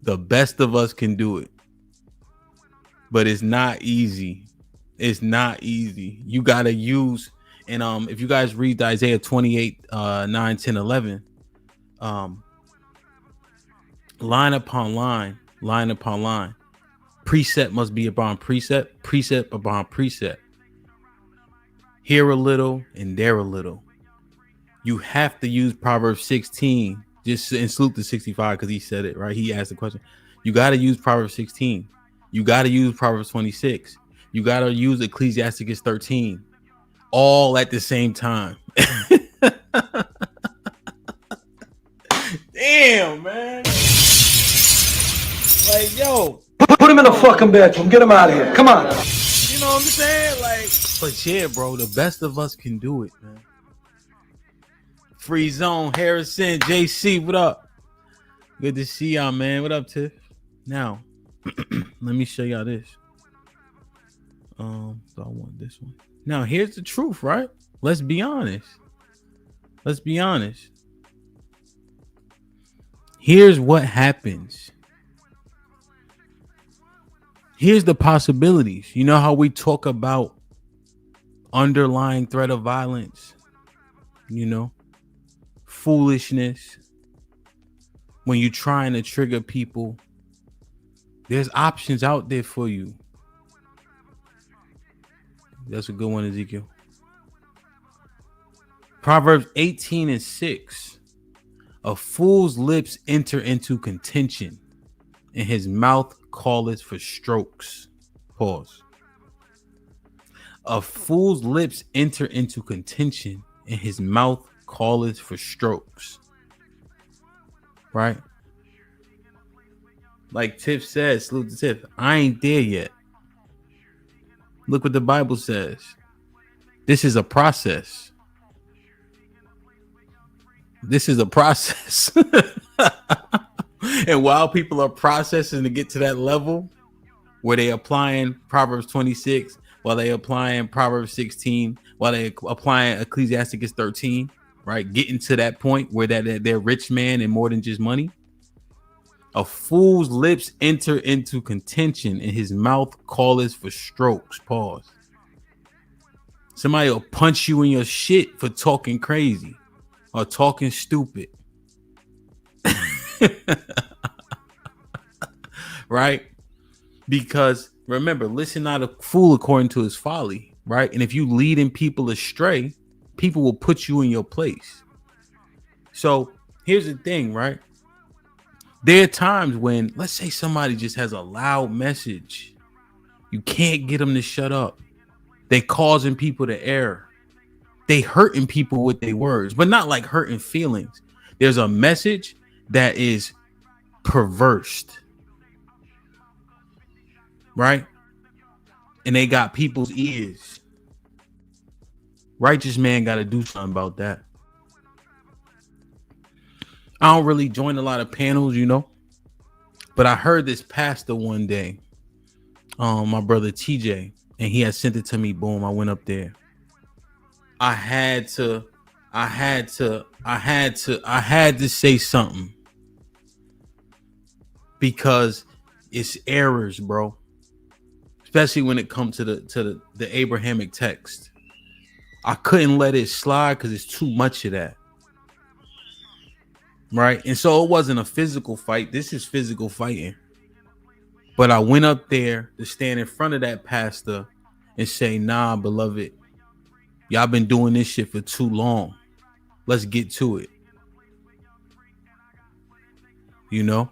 The best of us can do it. But it's not easy. It's not easy. You gotta use, and if you guys read Isaiah 28, 9, 10, 11, line upon line, precept must be upon precept, precept upon precept. Here a little and there a little. You have to use Proverbs 16. Just and salute to 65 because he said it, right? He asked the question. You got to use Proverbs 16. You got to use Proverbs 26. You got to use Ecclesiasticus 13. All at the same time. Damn, man. Like, yo. Put him in a fucking bedroom. Get him out of here. Come on. You know what I'm saying? Like, but yeah, bro, the best of us can do it, man. Free Zone, Harrison, JC, what up? Good to see y'all, man. What up, Tiff? Now, let me show y'all this. So I want this one. Now, here's the truth, right? Let's be honest. Let's be honest. Here's what happens. Here's the possibilities. You know how we talk about underlying threat of violence, you know, foolishness. When you're trying to trigger people, there's options out there for you. That's a good one, Ezekiel. Proverbs 18:6. A fool's lips enter into contention, and his mouth calleth for strokes. Pause. A fool's lips enter into contention, and his mouth calleth for strokes. Right? Like Tiff says, salute to Tiff. I ain't there yet. Look what the Bible says. This is a process. This is a process. And while people are processing to get to that level where they applying Proverbs 26, while they applying Proverbs 16, while they applying Ecclesiasticus 13, right? Getting to that point where they're rich man and more than just money. A fool's lips enter into contention, and his mouth calleth for strokes. Pause. Somebody will punch you in your shit for talking crazy or talking stupid. Right? Because remember, listen not a fool according to his folly, right? And if you leading people astray, people will put you in your place. So here's the thing, right? There are times when, let's say somebody just has a loud message. You can't get them to shut up. They causing people to err. They hurting people with their words, but not like hurting feelings. There's a message that is perverse, right? And they got people's ears. Righteous man got to do something about that. I don't really join a lot of panels, you know, but I heard this pastor one day, my brother TJ, and he had sent it to me. Boom, I went up there. I had to say something because it's errors, bro. Especially when it comes to the Abrahamic text. I couldn't let it slide because it's too much of that. Right. And so it wasn't a physical fight. This is physical fighting. But I went up there to stand in front of that pastor and say, nah, beloved, y'all been doing this shit for too long. Let's get to it. You know?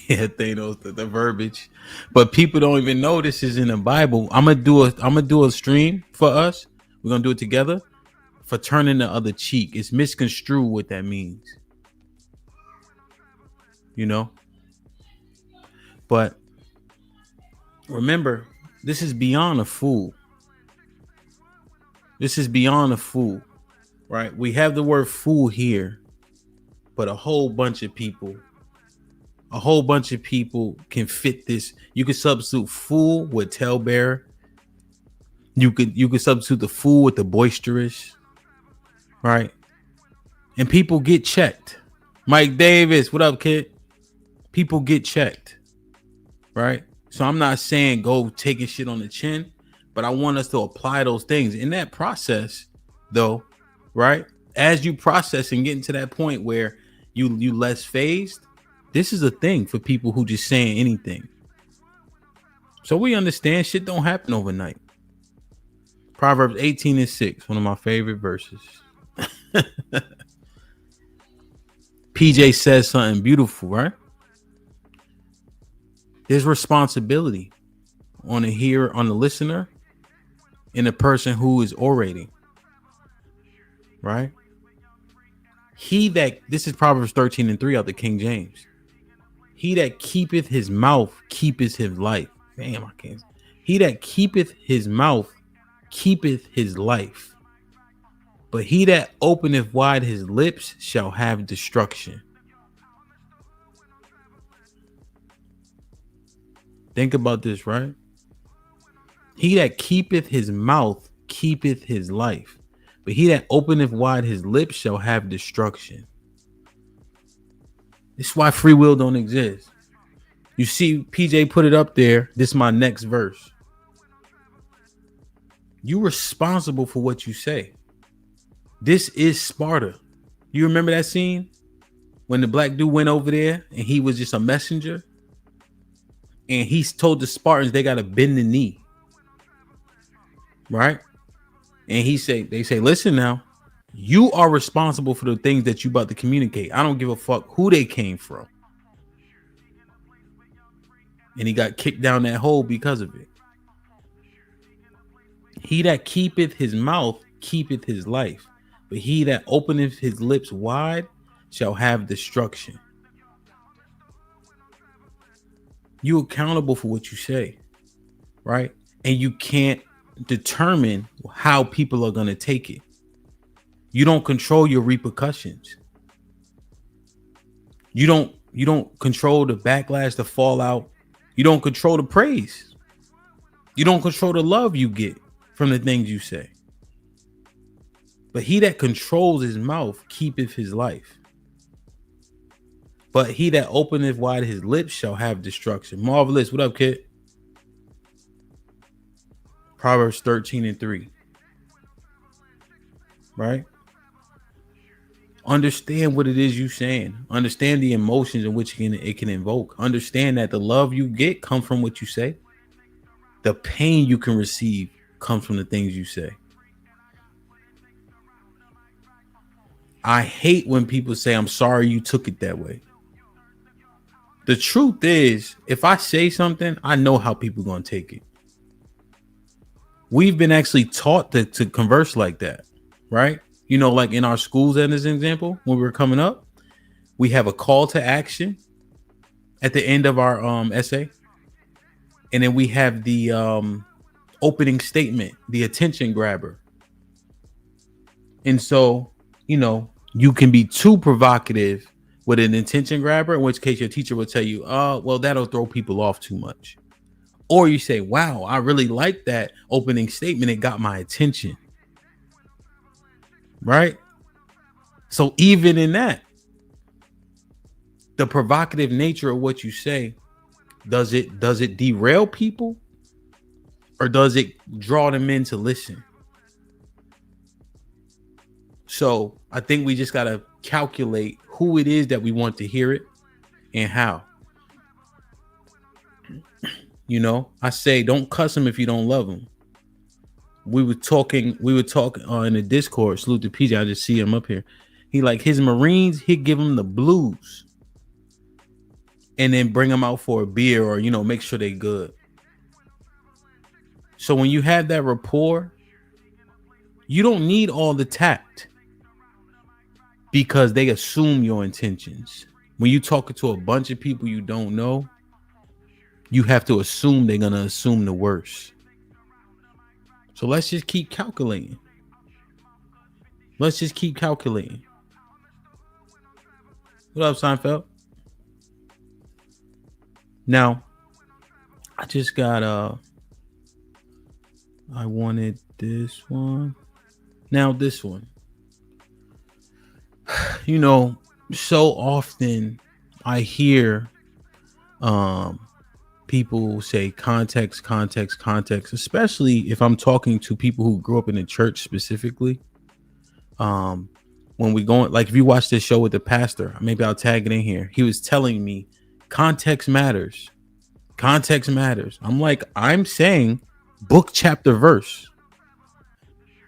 Yeah, Thanos, the verbiage. But people don't even know this is in the Bible. I'm gonna do a stream for us. We're gonna do it together. For turning the other cheek. It's misconstrued what that means. You know? But remember, this is beyond a fool. This is beyond a fool. right? We have the word fool here, but a whole bunch of people can fit this. You could substitute fool with talebearer. You could substitute the fool with the boisterous, right? And people get checked. Mike Davis, what up, kid? People get checked, right? So I'm not saying go taking shit on the chin, but I want us to apply those things in that process, though, right? As you process and getting to that point where you less phased, this is a thing for people who just saying anything. So we understand shit don't happen overnight. Proverbs 18:6, one of my favorite verses. PJ says something beautiful, right? There's responsibility on the listener and the person who is orating, right? This is Proverbs 13:3 out the King James. He that keepeth his mouth keepeth his life. Damn, I can't. He that keepeth his mouth keepeth his life. But he that openeth wide his lips shall have destruction. Think about this, right? He that keepeth his mouth keepeth his life. But he that openeth wide his lips shall have destruction. This is why free will don't exist. You see, PJ put it up there. This is my next verse. You're responsible for what you say. This is Sparta. You remember that scene when the black dude went over there and he was just a messenger? And he told the Spartans they got to bend the knee. Right? And they say, listen now, you are responsible for the things that you about to communicate. I don't give a fuck who they came from. And he got kicked down that hole because of it. He that keepeth his mouth keepeth his life, but he that openeth his lips wide shall have destruction. You accountable for what you say, right? And you can't determine how people are going to take it. You don't control your repercussions. You don't control the backlash, the fallout. You don't control the praise. You don't control the love you get from the things you say. But he that controls his mouth keepeth his life. But he that openeth wide his lips shall have destruction. Marvelous. What up, kid? Proverbs 13:3. Right? Understand what it is you saying. Understand the emotions in which it can invoke. Understand that the love you get comes from what you say. The pain you can receive comes from the things you say. I hate when people say, I'm sorry you took it that way. The truth is, if I say something, I know how people are going to take it. We've been actually taught to converse like that, right? You know, like in our schools, as an example, when we were coming up, we have a call to action at the end of our essay. And then we have the opening statement, the attention grabber. And so, you know, you can be too provocative with an attention grabber, in which case your teacher will tell you, oh, well, that'll throw people off too much. Or you say, wow, I really like that opening statement. It got my attention. Right? So even in that, the provocative nature of what you say, does it derail people or does it draw them in to listen? So I think we just got to calculate who it is that we want to hear it and how. You know, I say don't cuss them if you don't love them. We were talking in the Discord. Salute to PJ. I just see him up here. He like his Marines, he'd give them the blues and then bring them out for a beer or, you know, make sure they good. So when you have that rapport, you don't need all the tact because they assume your intentions. When you talking to a bunch of people you don't know, you have to assume they're going to assume the worst. So let's just keep calculating. Let's just keep calculating. What up, Seinfeld? Now, I just got I wanted this one. Now this one. You know, so often I hear people say context, especially if I'm talking to people who grew up in the church specifically. When we going, like if you watch this show with the pastor, maybe I'll tag it in here. He was telling me context matters. Context matters. I'm like, I'm saying book, chapter, verse.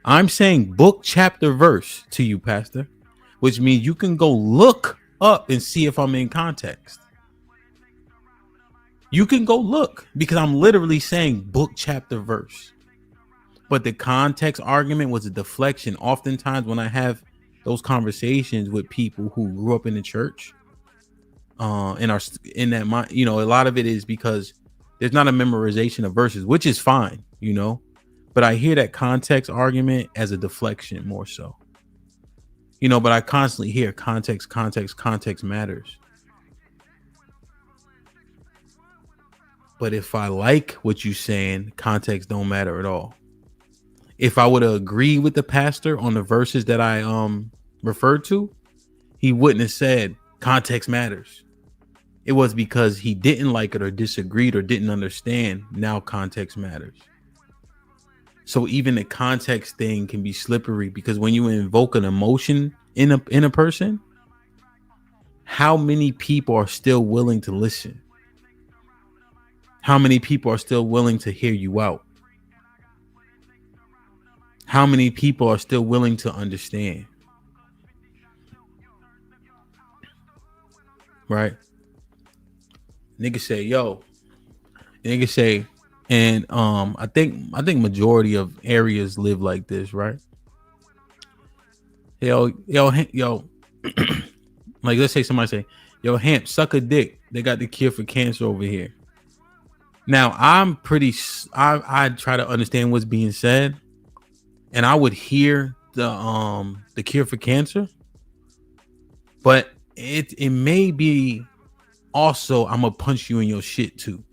I'm saying book, chapter, verse to you, pastor, which means you can go look up and see if I'm in context. You can go look because I'm literally saying book, chapter, verse. But the context argument was a deflection. Oftentimes when I have those conversations with people who grew up in the church, and are in that mind, you know, a lot of it is because there's not a memorization of verses, which is fine, you know, but I hear that context argument as a deflection more so, you know, but I constantly hear context matters. But if I like what you're saying, context don't matter at all. If I would have agreed with the pastor on the verses that I referred to, he wouldn't have said context matters. It was because he didn't like it or disagreed or didn't understand. Now context matters. So even the context thing can be slippery because when you invoke an emotion in a person, how many people are still willing to listen? How many people are still willing to hear you out? How many people are still willing to understand? Right? Niggas say, yo. Niggas say, and I think majority of areas live like this, right? Yo. Like let's say somebody say, yo, Hamp, suck a dick. They got the cure for cancer over here. Now I try to understand what's being said, and I would hear the cure for cancer, but it may be also I'm gonna punch you in your shit too,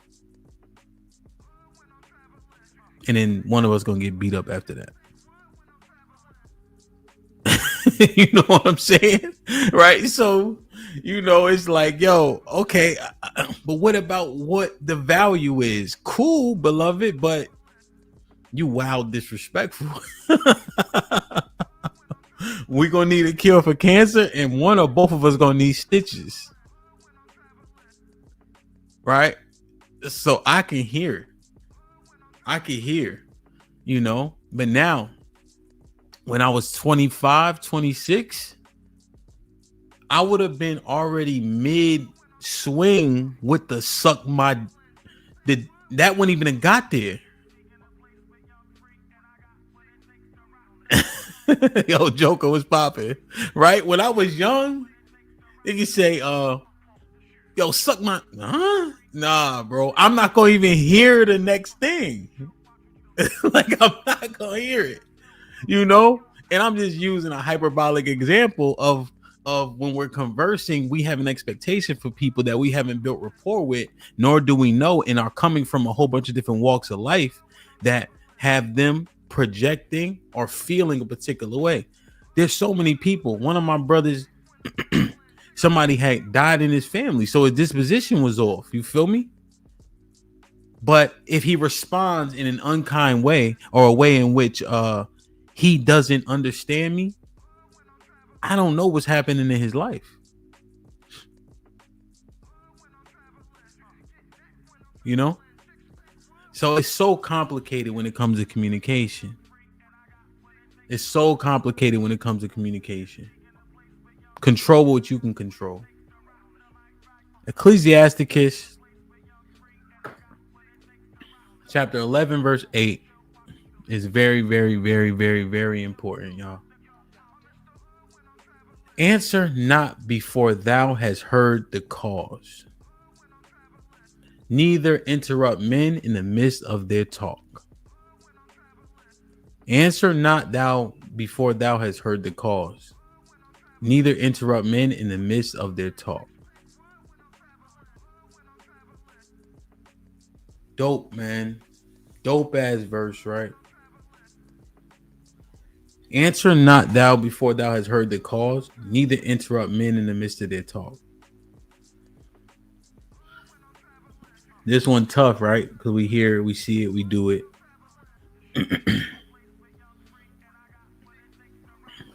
and then one of us gonna get beat up after that. You know what I'm saying, right? So you know it's like, yo, okay, but what about what the value is? Cool, beloved, but you wild disrespectful. We're gonna need a cure for cancer, and one or both of us gonna need stitches, right? So I can hear, you know. But now when I was 25, 26, I would have been already mid swing with the suck my, that wouldn't even have got there. Yo, Joker was popping, right? When I was young, they could say, yo, suck my, huh? Nah, bro, I'm not gonna even hear the next thing. Like, I'm not gonna hear it, you know? And I'm just using a hyperbolic example of when we're conversing, we have an expectation for people that we haven't built rapport with, nor do we know, and are coming from a whole bunch of different walks of life that have them projecting or feeling a particular way. There's so many people. One of my brothers, somebody had died in his family, so his disposition was off. You feel me? But if he responds in an unkind way or a way in which he doesn't understand me, I don't know what's happening in his life. You know? So it's so complicated when it comes to communication. It's so complicated when it comes to communication. Control what you can control. Ecclesiasticus chapter 11 verse 8 is very, very, very, very, very important, y'all. Answer not before thou hast heard the cause. Neither interrupt men in the midst of their talk. Answer not thou before thou hast heard the cause, neither interrupt men in the midst of their talk. Dope, man. Dope ass verse, right? Answer not thou before thou hast heard the cause, neither interrupt men in the midst of their talk. This one tough, right? Because we hear it, we see it, we do it.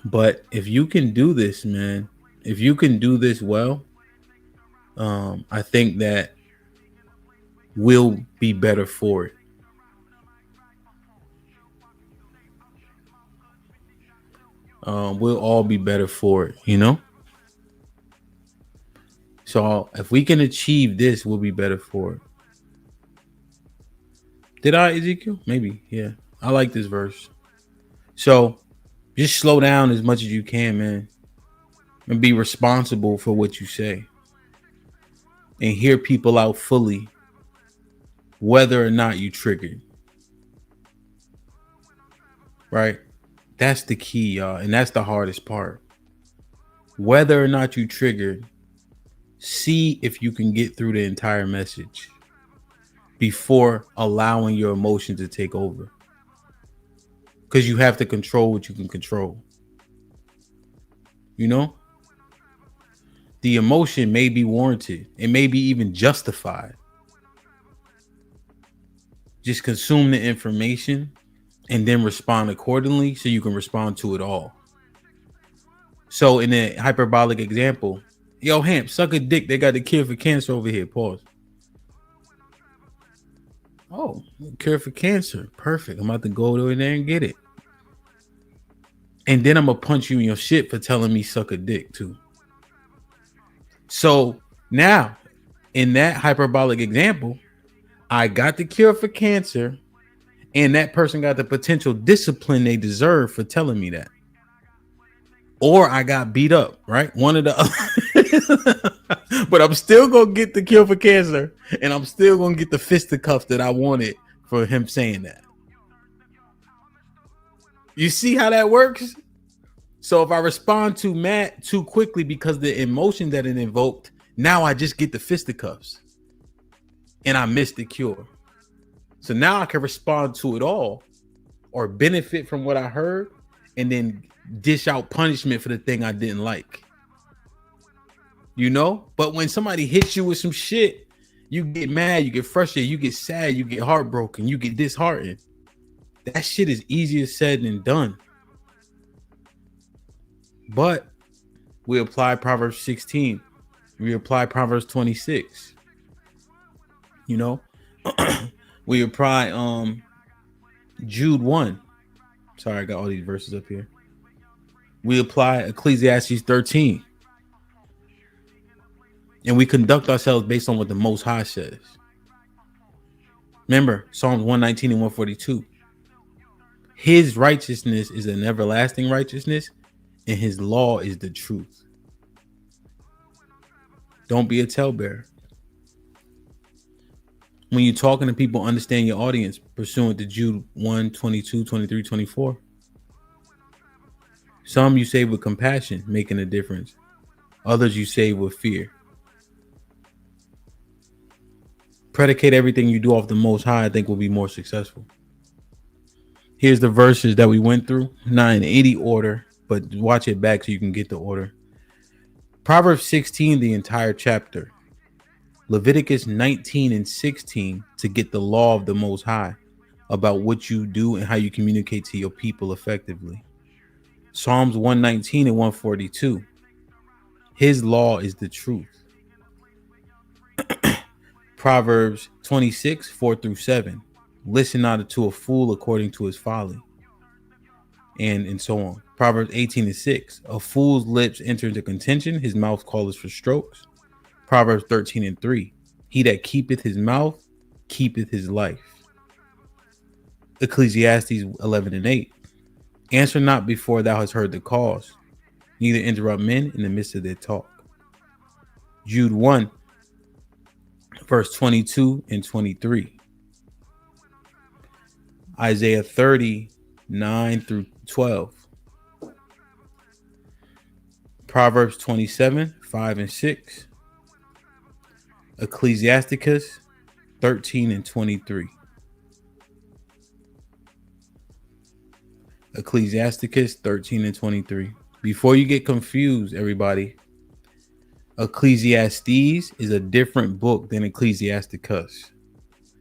But if you can do this, man, if you can do this well, I think that we'll be better for it. We'll all be better for it, you know? So if we can achieve this, we'll be better for it. Did I, Ezekiel? Maybe, yeah. I like this verse. So just slow down as much as you can, man. And be responsible for what you say. And hear people out fully, whether or not you triggered. Right? That's the key, y'all. And that's the hardest part. Whether or not you triggered, see if you can get through the entire message before allowing your emotions to take over. Because you have to control what you can control. You know? The emotion may be warranted. It may be even justified. Just consume the information and then respond accordingly so you can respond to it all. So in a hyperbolic example, yo, Hamp, suck a dick. They got the cure for cancer over here. Pause. Oh, cure for cancer. Perfect. I'm about to go over there and get it. And then I'm going to punch you in your shit for telling me suck a dick too. So now in that hyperbolic example, I got the cure for cancer and that person got the potential discipline they deserve for telling me that. Or I got beat up, right? One of the other. But I'm still going to get the cure for cancer and I'm still going to get the fisticuffs that I wanted for him saying that. You see how that works? So if I respond too mad too quickly because the emotion that it invoked, now I just get the fisticuffs and I miss the cure. So now I can respond to it all or benefit from what I heard and then dish out punishment for the thing I didn't like. You know? But when somebody hits you with some shit, you get mad, you get frustrated, you get sad, you get heartbroken, you get disheartened. That shit is easier said than done. But we apply Proverbs 16. We apply Proverbs 26. You know? We apply Jude 1. Sorry, I got all these verses up here. We apply Ecclesiastes 13. And we conduct ourselves based on what the Most High says. Remember, Psalms 119 and 142. His righteousness is an everlasting righteousness, and his law is the truth. Don't be a talebearer. When you're talking to people, understand your audience pursuant to Jude 1, 22, 23, 24. Some you save with compassion, making a difference. Others you save with fear. Predicate everything you do off the Most High, I think will be more successful. Here's the verses that we went through, not in any order, but watch it back so you can get the order. Proverbs 16, the entire chapter. Leviticus 19 and 16 to get the law of the Most High about what you do and how you communicate to your people effectively. Psalms 119 and 142. His law is the truth. Proverbs 26, 4 through 7. Listen not to a fool according to his folly. And so on. Proverbs 18 and 6. A fool's lips enter into contention. His mouth calleth for strokes. Proverbs 13 and 3. He that keepeth his mouth keepeth his life. Ecclesiastes 11 and 8. Answer not before thou hast heard the cause, neither interrupt men in the midst of their talk. Jude 1, verse 22 and 23. Isaiah 30, 9 through 12. Proverbs 27, 5 and 6. Ecclesiasticus 13 and 23. Ecclesiasticus 13 and 23. Before you get confused, everybody, Ecclesiastes is a different book than Ecclesiasticus.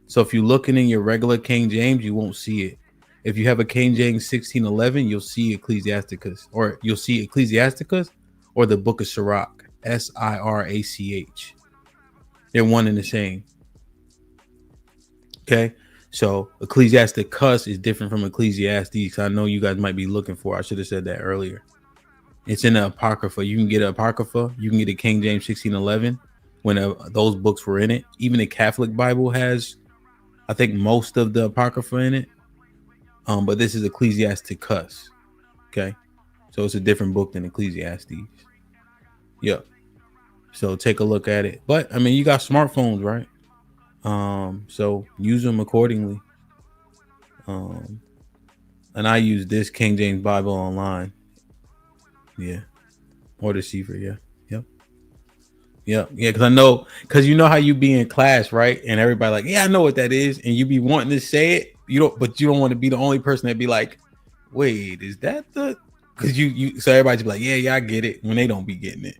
So if you're looking in your regular King James, you won't see it. If you have a King James 1611, you'll see Ecclesiasticus, or you'll see Ecclesiasticus or the book of Sirach, Sirach. They're one and the same. Okay. So Ecclesiasticus is different from Ecclesiastes. I know you guys might be looking for. I should have said that earlier. It's in the Apocrypha. You can get an Apocrypha. You can get a King James 1611 when those books were in it. Even the Catholic Bible has, I think, most of the Apocrypha in it. But this is Ecclesiasticus. Okay. So it's a different book than Ecclesiastes. Yep. So take a look at it. But I mean, you got smartphones, right? So use them accordingly. And I use this King James Bible online. Yeah. Or the Sefer. Yeah. Yep. Yeah. Yeah. Cause I know, cause you know how you be in class, right? And everybody like, yeah, I know what that is. And you be wanting to say it. But you don't want to be the only person that be like, wait, is that the, cause so everybody just be like, yeah, I get it, when they don't be getting it.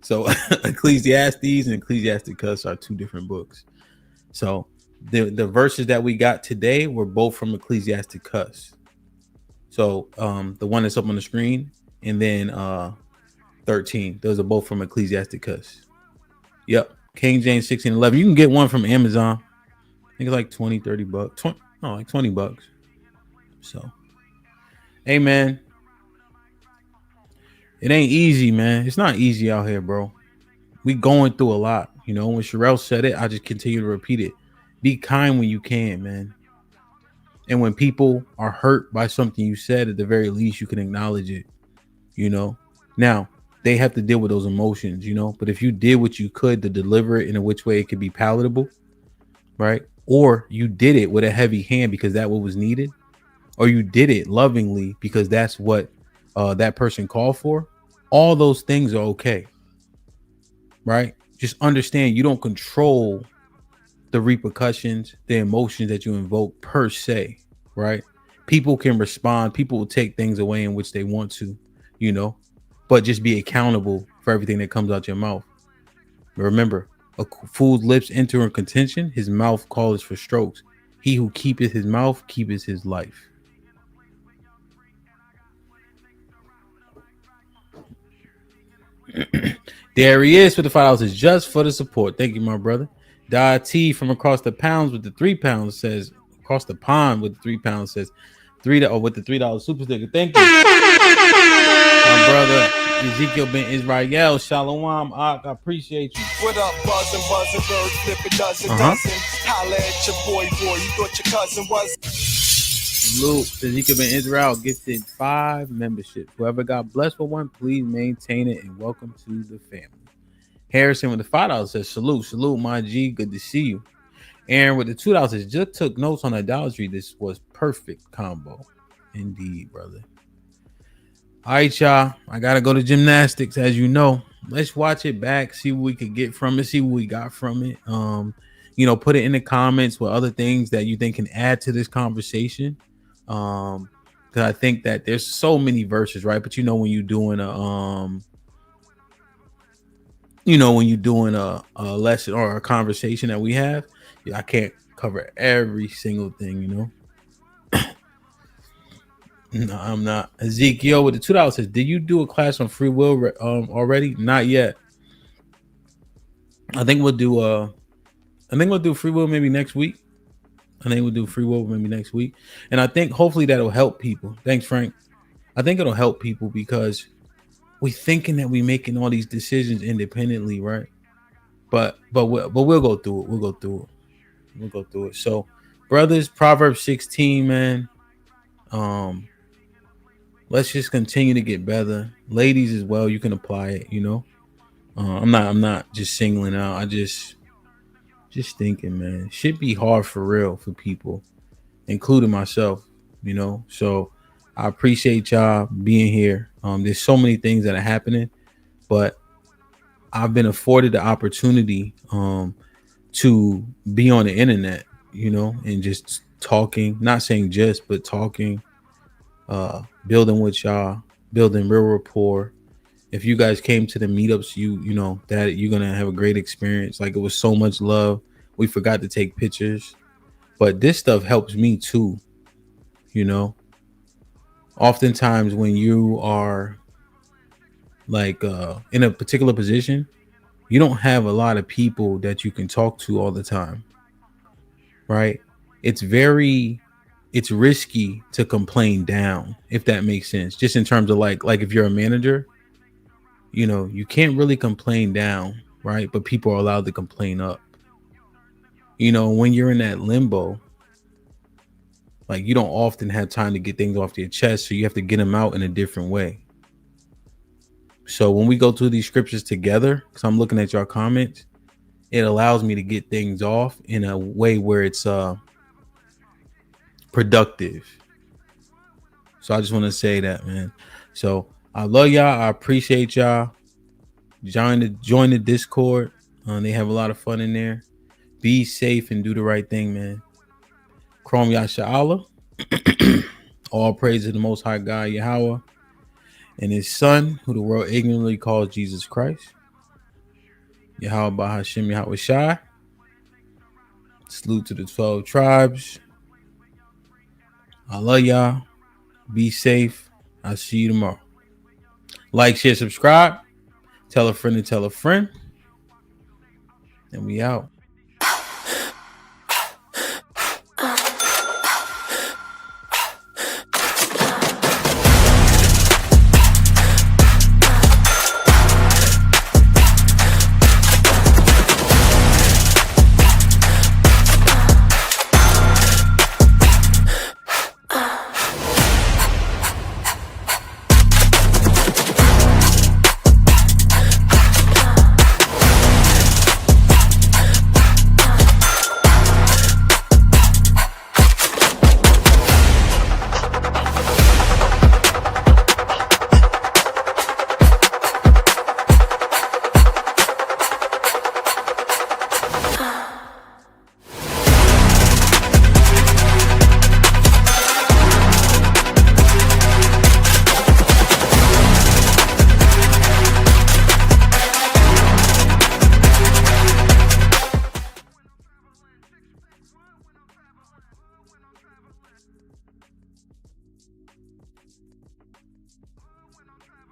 So Ecclesiastes and Ecclesiasticus are two different books. So the verses that we got today were both from Ecclesiasticus. So the one that's up on the screen, and then 13, those are both from Ecclesiasticus. Yep. King James 1611. You can get one from Amazon. I think it's like 20, 30 bucks. Like 20 bucks. So, hey man, it ain't easy, man. It's not easy out here, bro. We going through a lot. You know, when Sherelle said it, I just continue to repeat it. Be kind when you can, man. And when people are hurt by something you said, at the very least, you can acknowledge it. You know, now they have to deal with those emotions, you know, but if you did what you could to deliver it in a which way it could be palatable, right? Or you did it with a heavy hand because that what was needed, or you did it lovingly because that's what that person called for. All those things are okay, right? Just understand you don't control the repercussions, the emotions that you invoke per se, right? People can respond. People will take things away in which they want to, you know, but just be accountable for everything that comes out your mouth. Remember, a fool's lips enter in contention, his mouth calls for strokes. He who keepeth his mouth keepeth his life. There he is for the $5 just for the support. Thank you, my brother. Da T from across the pounds with the £3 says, across the pond with the £3 says, with the $3 super sticker. Thank you, my brother Ezekiel Ben Israel. Shalom, I appreciate you. What up, buzzing, bird, flip a dozen. Holla at your boy, you thought your cousin was. Luke, Ezekiel Ben Israel gifted 5 memberships. Whoever got blessed with one, please maintain it and welcome to the family. Harrison with the $5 says, salute, my G, good to see you. Aaron with the $2 says, just took notes on idolatry. This was perfect combo. Indeed, brother. All right, y'all. I gotta go to gymnastics, as you know. Let's watch it back, see what we could get from it, see what we got from it. You know, put it in the comments with other things that you think can add to this conversation. Because I think that there's so many verses, right? But you know, when you're doing a lesson or a conversation that we have, I can't cover every single thing, you know. No, I'm not. Ezekiel with the $2 says, did you do a class on free will already? Not yet. I think we'll do free will maybe next week. And I think hopefully that'll help people. Thanks, Frank. I think it'll help people because we're thinking that we're making all these decisions independently, right? But we'll go through it. We'll go through it. So, brothers, Proverbs 16, man. Let's just continue to get better. Ladies as well, you can apply it, you know. I'm not just singling out. I just thinking, man, it should be hard for real for people, including myself, you know. So I appreciate y'all being here. There's so many things that are happening. but I've been afforded the opportunity to be on the internet, and just talking, not saying just, but talking, building with y'all, building real rapport. If you guys came to the meetups, you know that you're gonna have a great experience. Like, it was so much love. We forgot to take pictures, but this stuff helps me too. Oftentimes when you are like in a particular position, you don't have a lot of people that you can talk to all the time, right? It's risky to complain down, if that makes sense. Just in terms of like if you're a manager, you can't really complain down, right? But people are allowed to complain up. When you're in that limbo, like, you don't often have time to get things off your chest, so you have to get them out in a different way. So when we go through these scriptures together, because I'm looking at your comments, it allows me to get things off in a way where it's productive. So I just want to say that, man. So I love y'all. I appreciate y'all. Join the Discord. They have a lot of fun in there. Be safe and do the right thing, man. Chrome Yasha'Allah. All praise to the Most High God, Yahweh, and his son, who the world ignorantly calls Jesus Christ. Yahweh Bahashim Yahweh Shai. Salute to the 12 tribes. I love y'all. Be safe. I'll see you tomorrow. Like, share, subscribe. Tell a friend to tell a friend. And we out.